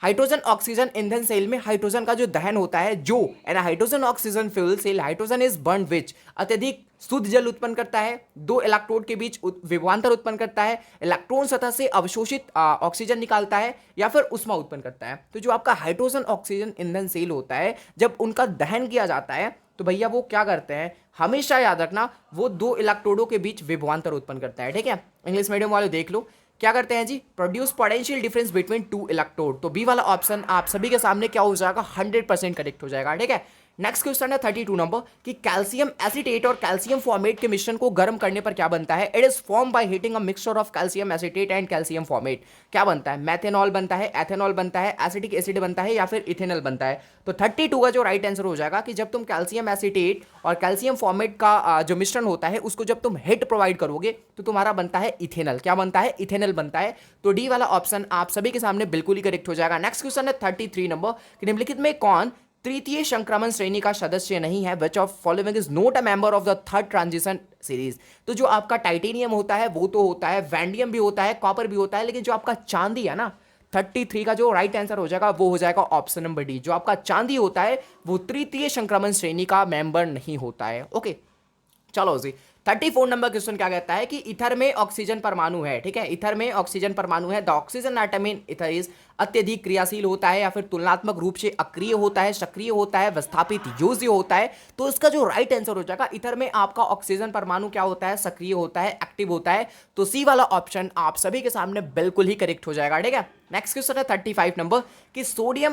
हाइड्रोजन ऑक्सीजन ईंधन सेल में हाइड्रोजन का जो दहन होता है, जो hydrogen oxygen fuel cell hydrogen is burn which अत्यधिक शुद्ध जल उत्पन्न करता है, दो इलेक्ट्रोड के बीच विभवांतर उत्पन्न करता है, इलेक्ट्रॉन सतह से अवशोषित ऑक्सीजन निकालता है, या फिर उष्मा उत्पन्न करता है। तो जो आपका हाइड्रोजन ऑक्सीजन ईंधन सेल होता है, जब उनका दहन किया जाता है तो भैया वो क्या करते हैं, हमेशा याद रखना, वो दो इलेक्ट्रोडों के बीच विभवांतर उत्पन्न करता है, ठीक है। इंग्लिश मीडियम वाले देख लो क्या करते हैं जी, produce potential difference between two electrode. तो बी वाला ऑप्शन आप सभी के सामने क्या हो जाएगा, 100% करेक्ट हो जाएगा, ठीक है। नेक्स्ट क्वेश्चन है 32 नंबर कि कैल्शियम एसीटेट और कैल्शियम फॉर्मेट के मिश्रण को गर्म करने पर क्या बनता है। It is form by heating a mixture of calcium acetate and calcium formate. क्या बनता है, मैथेनॉल बनता है, एथेनॉल बनता है, एसिटिक एसिड बनता है, या फिर इथेनॉल बनता है। तो 32 का जो राइट आंसर हो जाएगा कि जब तुम कैल्शियम एसीटेट और कैल्शियम फॉर्मेट का जो मिश्रण होता है उसको जब तुम हीट प्रोवाइड करोगे तो तुम्हारा बनता है इथेनॉल। क्या बनता है, इथेनॉल बनता है। तो डी वाला ऑप्शन आप सभी के सामने बिल्कुल ही करेक्ट हो जाएगा। नेक्स्ट क्वेश्चन है 33 नंबर कि निम्नलिखित में कौन तृतीय संक्रमण श्रेणी का सदस्य नहीं है। Which of following is not a member of the third transition series. तो जो आपका टाइटेनियम होता है वो तो होता है, वैंडियम भी होता है, कॉपर भी होता है, लेकिन जो आपका चांदी है ना, 33 का जो राइट आंसर हो जाएगा वो हो जाएगा ऑप्शन नंबर डी। जो आपका चांदी होता है वो तृतीय संक्रमण श्रेणी का मेंबर नहीं होता है। ओके, चलो जी 34 नंबर क्वेश्चन क्या कहता है कि ईथर में ऑक्सीजन परमाणु है, ठीक है, ईथर में ऑक्सीजन परमाणु है। The oxygen atom in ether is अत्यधिक क्रियाशील होता है, या फिर तुलनात्मक रूप से अक्रिय होता है, सक्रिय होता है, विस्थापित योज्य होता है। तो इसका जो राइट आंसर हो जाएगा, ईथर में आपका ऑक्सीजन परमाणु क्या होता है, सक्रिय होता है, एक्टिव होता है। तो सी वाला ऑप्शन आप सभी के सामने बिल्कुल ही करेक्ट हो जाएगा, ठीक है। नेक्स्ट क्वेश्चन है 35 नंबर कि सोडियम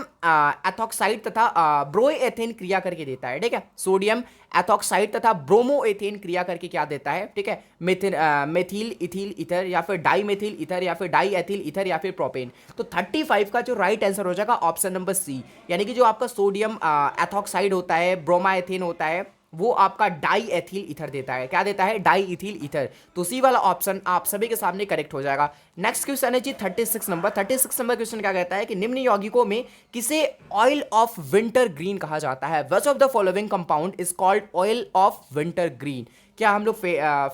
एथॉक्साइड तथा ब्रोएथेन क्रिया करके देता है, ठीक है। सोडियम एथॉक्साइड तथा ब्रोमोएथेन क्रिया करके क्या देता है, ठीक है, मेथिल इथिल ईथर, या फिर डाई मेथिल ईथर, या फिर डाई एथिल ईथर, या फिर प्रोपेन। तो 35 का जो राइट आंसर हो जाएगा ऑप्शन नंबर सी, यानी कि जो आपका सोडियम एथॉक्साइड होता है, ब्रोमाएथेन होता है, वो आपका डाई एथिल ईथर देता है। क्या देता है? Diethyl ether. तो सी वाला ऑप्शन आप सभी के सामने करेक्ट हो जाएगा। नेक्स्ट क्वेश्चन है जी 36 नंबर। 36 नंबर क्वेश्चन क्या कहता है कि निम्न यौगिकों में किसे ऑयल ऑफ विंटर ग्रीन कहा जाता है? Which of the following compound is called oil of winter green? क्या हम लोग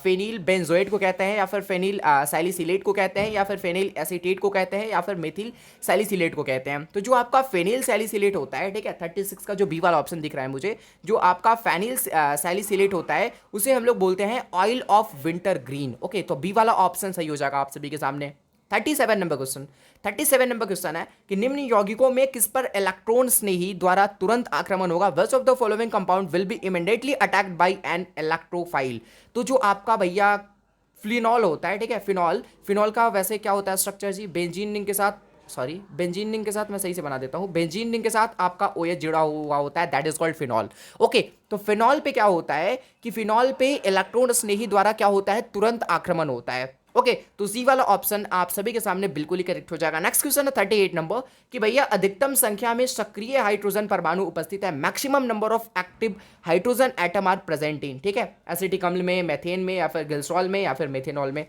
फेनिल बेंजोएट को कहते हैं, या फिर फेनिल सैलिसिलेट को कहते हैं, या फिर फेनिल एसीटेट को कहते हैं, या फिर मेथिल सैलिसिलेट को कहते हैं? तो जो आपका फेनिल सैलिसिलेट होता है, ठीक है, 36 का जो बी वाला ऑप्शन दिख रहा है मुझे, जो आपका फेनिल सैलिसिलेट होता है उसे हम लोग बोलते हैं oil of winter green. Okay, तो बी वाला ऑप्शन सही हो जाएगा आप सभी के सामने। 37 नंबर क्वेश्चन। 37 नंबर क्वेश्चन है कि निम्न यौगिकों में किस पर इलेक्ट्रॉन स्नेही द्वारा तुरंत आक्रमण होगा? विच of the following compound will be immediately attacked by an electrophile? तो जो आपका भैया फिनॉल होता है, ठीक है, फिनॉल का वैसे क्या होता है स्ट्रक्चर जी? बेंजीन रिंग के साथ, सॉरी बेंजीन रिंग के साथ मैं सही से बना देता हूँ, बेंजीन रिंग के साथ आपका OH जुड़ा हुआ होता है, that is called phenol. Okay, तो फिनॉल पे क्या होता है कि फिनॉल पे इलेक्ट्रॉन स्नेही द्वारा क्या होता है? तुरंत आक्रमण होता है। ओके, तो सी वाला ऑप्शन आप सभी के सामने बिल्कुल ही करेक्ट हो जाएगा। नेक्स्ट क्वेश्चन है 38 नंबर कि भैया अधिकतम संख्या में सक्रिय हाइड्रोजन परमाणु उपस्थित है, maximum number of active hydrogen atom are present in, ठीक है, एसिटिक अम्ल में, मेथेन में, या फिर ग्लिसरॉल में, या फिर मेथेनॉल में।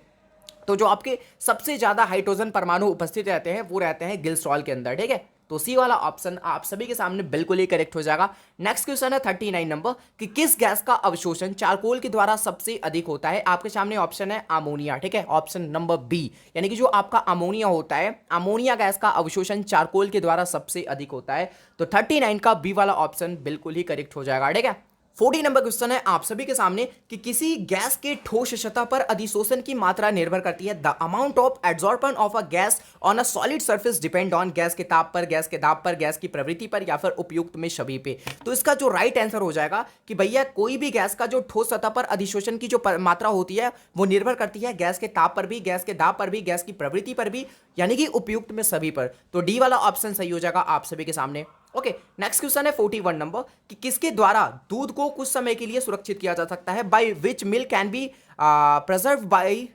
तो जो आपके सबसे ज्यादा हाइड्रोजन परमाणु उपस्थित रहते हैं वो रहते हैं ग्लिसरॉल के अंदर, ठीक है। तो सी वाला ऑप्शन आप सभी के सामने बिल्कुल ही करेक्ट हो जाएगा। नेक्स्ट क्वेश्चन है 39 नंबर कि किस गैस का अवशोषण चारकोल के द्वारा सबसे अधिक होता है? आपके सामने ऑप्शन है अमोनिया, ठीक है, ऑप्शन नंबर बी, यानी कि जो आपका अमोनिया होता है, अमोनिया गैस का अवशोषण चारकोल के द्वारा सबसे अधिक होता है। तो 39 का बी वाला ऑप्शन बिल्कुल ही करेक्ट हो जाएगा, ठीक है। 40 नंबर क्वेश्चन है आप सभी के सामने कि किसी गैस के ठोस सतह पर अधिशोषण की मात्रा निर्भर करती है। The amount of adsorption of a gas on a solid surface depend on gas के ताप पर, गैस के दाब पर, गैस की प्रवृत्ति पर, या फिर उपयुक्त में सभी पे। तो इसका जो राइट आंसर हो जाएगा कि भैया कोई भी गैस का जो ठोस सतह पर अधिशोषण की जो मात्रा होती है वो निर्भर करती है गैस के ताप पर भी, गैस के दाब पर भी, गैस की प्रवृत्ति पर भी, यानी कि उपयुक्त में सभी पर। तो डी वाला ऑप्शन सही हो जाएगा आप सभी के सामने। ओके, नेक्स्ट क्वेश्चन है 41 नंबर कि किसके द्वारा दूध को कुछ समय के लिए सुरक्षित किया जा सकता है? By which milk can be preserve by.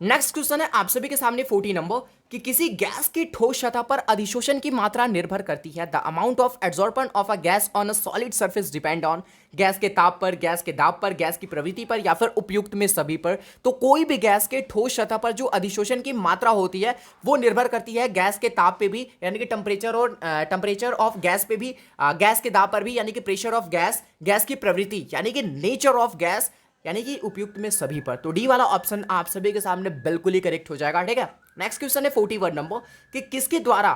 Next question है आप सभी के सामने 40 नंबर कि किसी गैस की ठोस सतह पर अधिशोषण की मात्रा निर्भर करती है। The amount of adsorption of a gas on a solid surface depend on, gas के ताप पर, गैस के दाब पर, गैस की प्रवृत्ति पर, या फिर उपयुक्त में सभी पर। तो कोई भी गैस के ठोस सतह पर जो अधिशोषण की मात्रा होती है वो निर्भर करती है गैस के ताप पे भी, यानी कि टेम्परेचर ऑफ गैस पे भी, गैस के दाब पर भी, यानी कि प्रेशर ऑफ गैस, गैस की प्रवृत्ति यानी कि नेचर ऑफ गैस, यानी कि उपयुक्त में सभी पर। तो डी वाला ऑप्शन आप सभी के सामने बिल्कुल ही करेक्ट हो जाएगा, ठीक है। नेक्स्ट क्वेश्चन है 41 नंबर कि किसके द्वारा,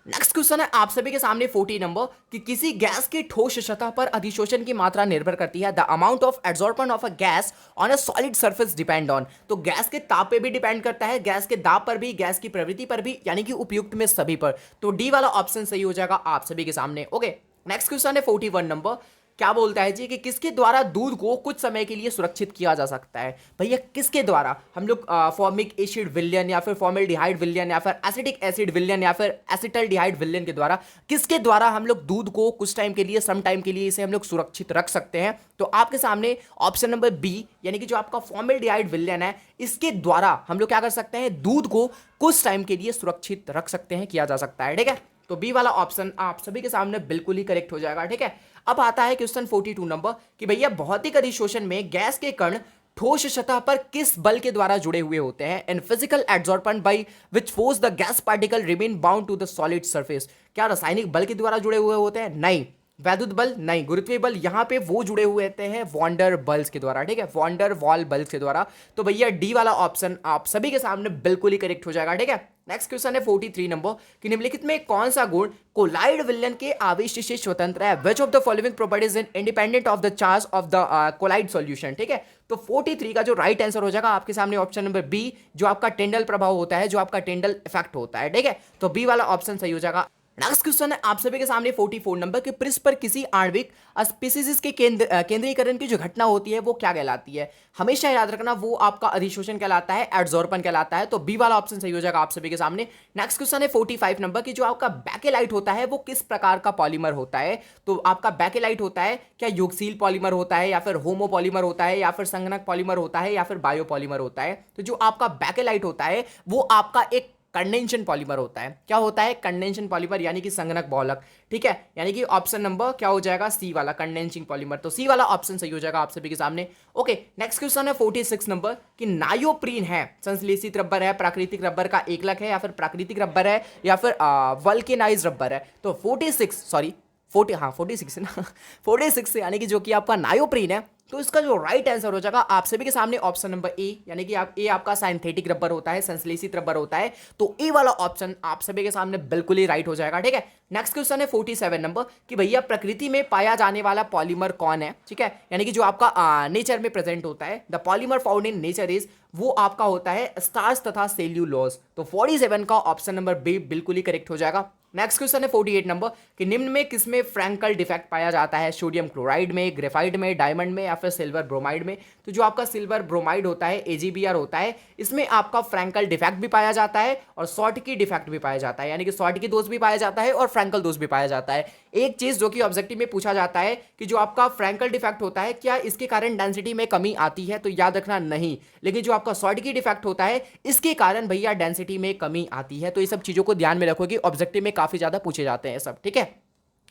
नेक्स्ट क्वेश्चन है आप सभी के सामने 40 नंबर कि किसी गैस के ठोस सतह पर अधिशोषण की मात्रा निर्भर करती है। The amount of adsorption of a gas on a solid surface depend on, तो गैस के ताप पे भी डिपेंड करता है, गैस के दाब पर भी, गैस की प्रवृत्ति पर भी, यानी कि उपयुक्त में सभी पर। तो डी वाला ऑप्शन सही हो जाएगा आप सभी के सामने। ओके, नेक्स्ट क्वेश्चन है 41 नंबर, क्या बोलता है जी कि किसके द्वारा दूध को कुछ समय के लिए सुरक्षित किया जा सकता है? भैया किसके द्वारा? हम लोग फॉर्मिक एसिड विलयन, या फिर फॉर्मेल्डिहाइड विलयन, या फिर एसिटिक एसिड विलयन, या फिर एसिटल्डिहाइड विलयन के द्वारा, किसके द्वारा हम लोग दूध को कुछ टाइम के लिए, सम टाइम के लिए इसे हम लोग सुरक्षित रख सकते हैं? तो आपके सामने ऑप्शन नंबर बी, यानी कि जो आपका फॉर्मेल्डिहाइड विलयन है, इसके द्वारा हम लोग क्या कर सकते हैं? दूध को कुछ टाइम के लिए सुरक्षित रख सकते हैं, किया जा सकता है, ठीक है। तो बी वाला ऑप्शन आप सभी के सामने बिल्कुल ही करेक्ट हो जाएगा, ठीक है। अब आता है क्वेश्चन 42 नंबर कि भैया भौतिक अधिशोषण में गैस के कण ठोस सतह पर किस बल के द्वारा जुड़े हुए होते हैं? In physical adsorption by which force the gas particle remain bound to the solid surface. क्या रासायनिक बल के द्वारा जुड़े हुए होते हैं? नहीं। वैद्युत बल? नहीं। गुरुत्वीय बल? यहां पे वो जुड़े हुए होते हैं वॉन्डर बल्स के द्वारा, ठीक है, वॉन्डर वॉल बल्स के द्वारा। तो भैया डी वाला ऑप्शन आप सभी के सामने बिल्कुल ही करेक्ट हो जाएगा, ठीक है। नेक्स्ट क्वेश्चन है 43 नंबर कि निम्नलिखित में कौन सा गुण कोलाइड विलयन के आवेश से स्वतंत्र है? Which of the following properties is independent of the charge of the colloid solution, ठीक है। तो 43 का जो राइट आंसर हो जाएगा आपके सामने ऑप्शन नंबर बी, जो आपका टेंडल प्रभाव होता है, जो आपका टेंडल इफेक्ट होता है, ठीक है। तो बी वाला ऑप्शन सही हो जाएगा। नेक्स्ट क्वेश्चन है आप सभी के सामने 44 नंबर के पृष्ठ पर किसी आणविक स्पीसीज के केंद्रीकरण की जो घटना होती है वो क्या कहलाती है। हमेशा याद रखना वो आपका अधिशोषण कहलाता है, एडजॉर्पन कहलाता है। तो बी वाला ऑप्शन सही हो जाएगा आप सभी के सामने। नेक्स्ट क्वेश्चन है 45 नंबर की जो आपका बैकेलाइट होता है वो किस प्रकार का पॉलीमर होता है। तो आपका बैकेलाइट होता है क्या योगशील पॉलीमर होता है या फिर होमो पॉलीमर होता है या फिर संगणक पॉलीमर होता है या फिर बायो पॉलीमर होता है। तो जो आपका बैकेलाइट होता है वो आपका एक कंडेंशन पॉलीमर होता है। क्या होता है? कंडेंशन पॉलीमर यानी कि संगणक बहुलक। ठीक है, यानी कि ऑप्शन नंबर क्या हो जाएगा? सी वाला, कंडेंसिंग पॉलीमर। तो सी वाला ऑप्शन सही हो जाएगा आप सभी के सामने। ओके, नेक्स्ट क्वेश्चन है 46 नंबर कि नायोप्रीन है संश्लेषित रबर है, प्राकृतिक रबर का एकलक है या फिर प्राकृतिक रबर है या फिर वल्केनाइज रबर है। तो 46 है ना 46 यानी कि जो कि आपका नायोप्रीन है। तो इसका जो राइट आंसर हो जाएगा आप सभी के सामने ऑप्शन नंबर ए, यानी कि आप ए आपका सिंथेटिक रबर होता है, संश्लेषित रबर होता है। तो ए वाला ऑप्शन आप सभी के सामने बिल्कुल ही राइट हो जाएगा। ठीक है, नेक्स्ट क्वेश्चन है 47 नंबर कि भैया प्रकृति में पाया जाने वाला पॉलीमर कौन है। ठीक है, यानी कि जो आपका नेचर में प्रेजेंट होता है, the polymer found in nature is, वो आपका होता है स्टार्च तथा सेल्यूलोज। तो 47 का ऑप्शन नंबर बी बिल्कुल ही करेक्ट हो जाएगा। नेक्स्ट क्वेश्चन है 48 नंबर कि निम्न में किसमें फ्रैंकल डिफेक्ट पाया जाता है। सोडियम क्लोराइड में, ग्रेफाइट में, डायमंड में या फिर सिल्वर ब्रोमाइड में। तो जो आपका सिल्वर ब्रोमाइड होता है, AgBr होता है, इसमें आपका फ्रैंकल डिफेक्ट भी पाया जाता है और शॉर्टकी डिफेक्ट भी पाया जाता है, यानी कि शॉर्टकी दोष भी पाया जाता है और फ्रैंकल दोष भी पाया जाता है। एक चीज जो कि ऑब्जेक्टिव में पूछा जाता है कि जो आपका फ्रैंकल डिफेक्ट होता है क्या इसके कारण डेंसिटी में कमी आती है। तो याद रखना नहीं, लेकिन जो आपका शॉर्टकी डिफेक्ट होता है इसके कारण भैया डेंसिटी में कमी आती है। तो ये सब चीजों को ध्यान में रखो कि ऑब्जेक्टिव में काफी ज्यादा पूछे जाते हैं सब। ठीक है,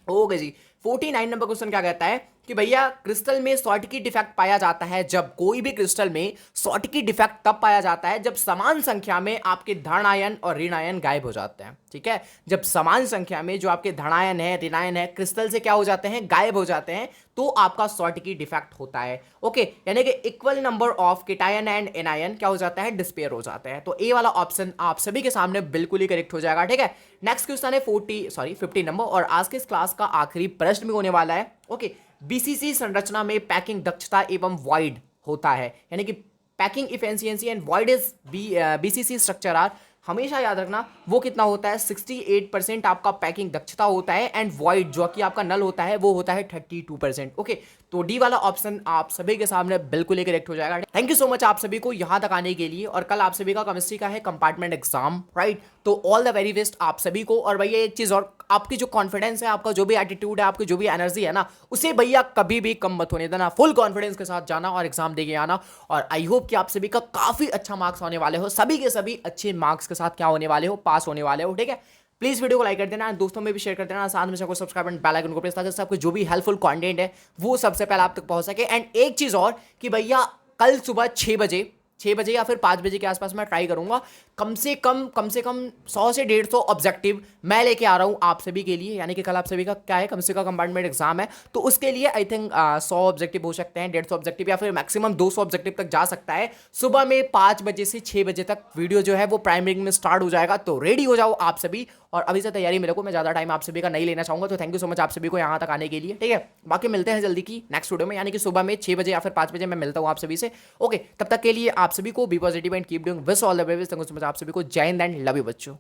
ओके जी। 49 नंबर क्वेश्चन क्या कहता है कि भैया क्रिस्टल में शॉर्टकी डिफेक्ट पाया जाता है जब, कोई भी क्रिस्टल में शॉर्टकी डिफेक्ट तब पाया जाता है जब समान संख्या में आपके धन आयन और ऋण आयन गायब हो जाते हैं। ठीक है, जब समान संख्या में जो आपके धन आयन है, ऋण आयन है, क्रिस्टल से क्या हो जाते हैं? गायब हो जाते हैं, तो आपका शॉर्टकी डिफेक्ट होता है। ओके, यानी कि equal number of cation and anion क्या हो जाता है? डिस्पेयर हो जाते हैं। तो ए वाला ऑप्शन आप सभी के सामने बिल्कुल ही करेक्ट हो जाएगा। ठीक है, नेक्स्ट क्वेश्चन है 50 नंबर और आज के इस क्लास का आखिरी प्रश्न भी होने वाला है। ओके, बीसीसी संरचना में पैकिंग दक्षता एवं वॉइड होता है, यानी कि packing efficiency and void is BCC structure are, हमेशा याद रखना वो कितना होता है? 68% आपका पैकिंग दक्षता होता है एंड वॉइड जो कि आपका नल होता है वो होता है 32%। ओके, तो डी वाला ऑप्शन आप सभी के सामने बिल्कुल ही करेक्ट हो जाएगा। थैंक यू सो मच आप सभी को यहां तक आने के लिए, और कल आप सभी का केमिस्ट्री का है कंपार्टमेंट एग्जाम, राइट। तो ऑल द वेरी बेस्ट आप सभी को। और भैया एक चीज और, आपकी जो कॉन्फिडेंस है, आपका जो भी एटीट्यूड है, आपकी जो भी एनर्जी है ना, उसे भैया कभी भी कम मत होने देना। फुल कॉन्फिडेंस के साथ जाना और एग्जाम देके आना। और आई होप कि आप सभी का काफी अच्छा मार्क्स होने वाले हो, सभी के सभी अच्छे मार्क्स के साथ क्या होने वाले हो? पास होने वाले हो। ठीक है, प्लीज वीडियो को लाइक कर देना, दोस्तों में भी शेयर कर देना, साथ में सबको सब्सक्राइब एंड बेल आइकन को प्रेस, ताकि सबको जो भी हेल्पफुल कंटेंट है वो सबसे पहले आप तक पहुंच सके। एंड एक चीज और कि भैया कल सुबह 6 बजे या फिर 5 बजे के आसपास मैं ट्राई करूंगा कम से कम 100 से 150 ऑब्जेक्टिव मैं लेके आ रहा हूं आप सभी के लिए। यानी कि कल आप सभी का क्या है, केमिस्ट्री का कंपार्टमेंट एग्जाम है, तो उसके लिए आई थिंक 100 ऑब्जेक्टिव हो सकते हैं, 150 ऑब्जेक्टिव या फिर मैक्सिमम 200 ऑब्जेक्टिव तक जा सकता है। सुबह में 5 बजे से 6 बजे तक वीडियो जो है वो प्राइमरी में स्टार्ट हो जाएगा। तो रेडी हो जाओ आप सभी, और अभी से तैयारी मेरे को, मैं ज़्यादा टाइम आप सभी का नहीं लेना चाहूँगा। तो थैंक यू सो मच आप सभी को यहाँ तक आने के लिए। ठीक है, बाकी मिलते हैं जल्दी की नेक्स्ट वीडियो में, यानी कि सुबह में 6 बजे या फिर 5 बजे मैं मिलता हूँ आप सभी से। ओके, तब तक के लिए आप सभी को be positive and keep doing wish all the best. Thank you so much आप सभी को। जय हिंद एंड लव यू बच्चों।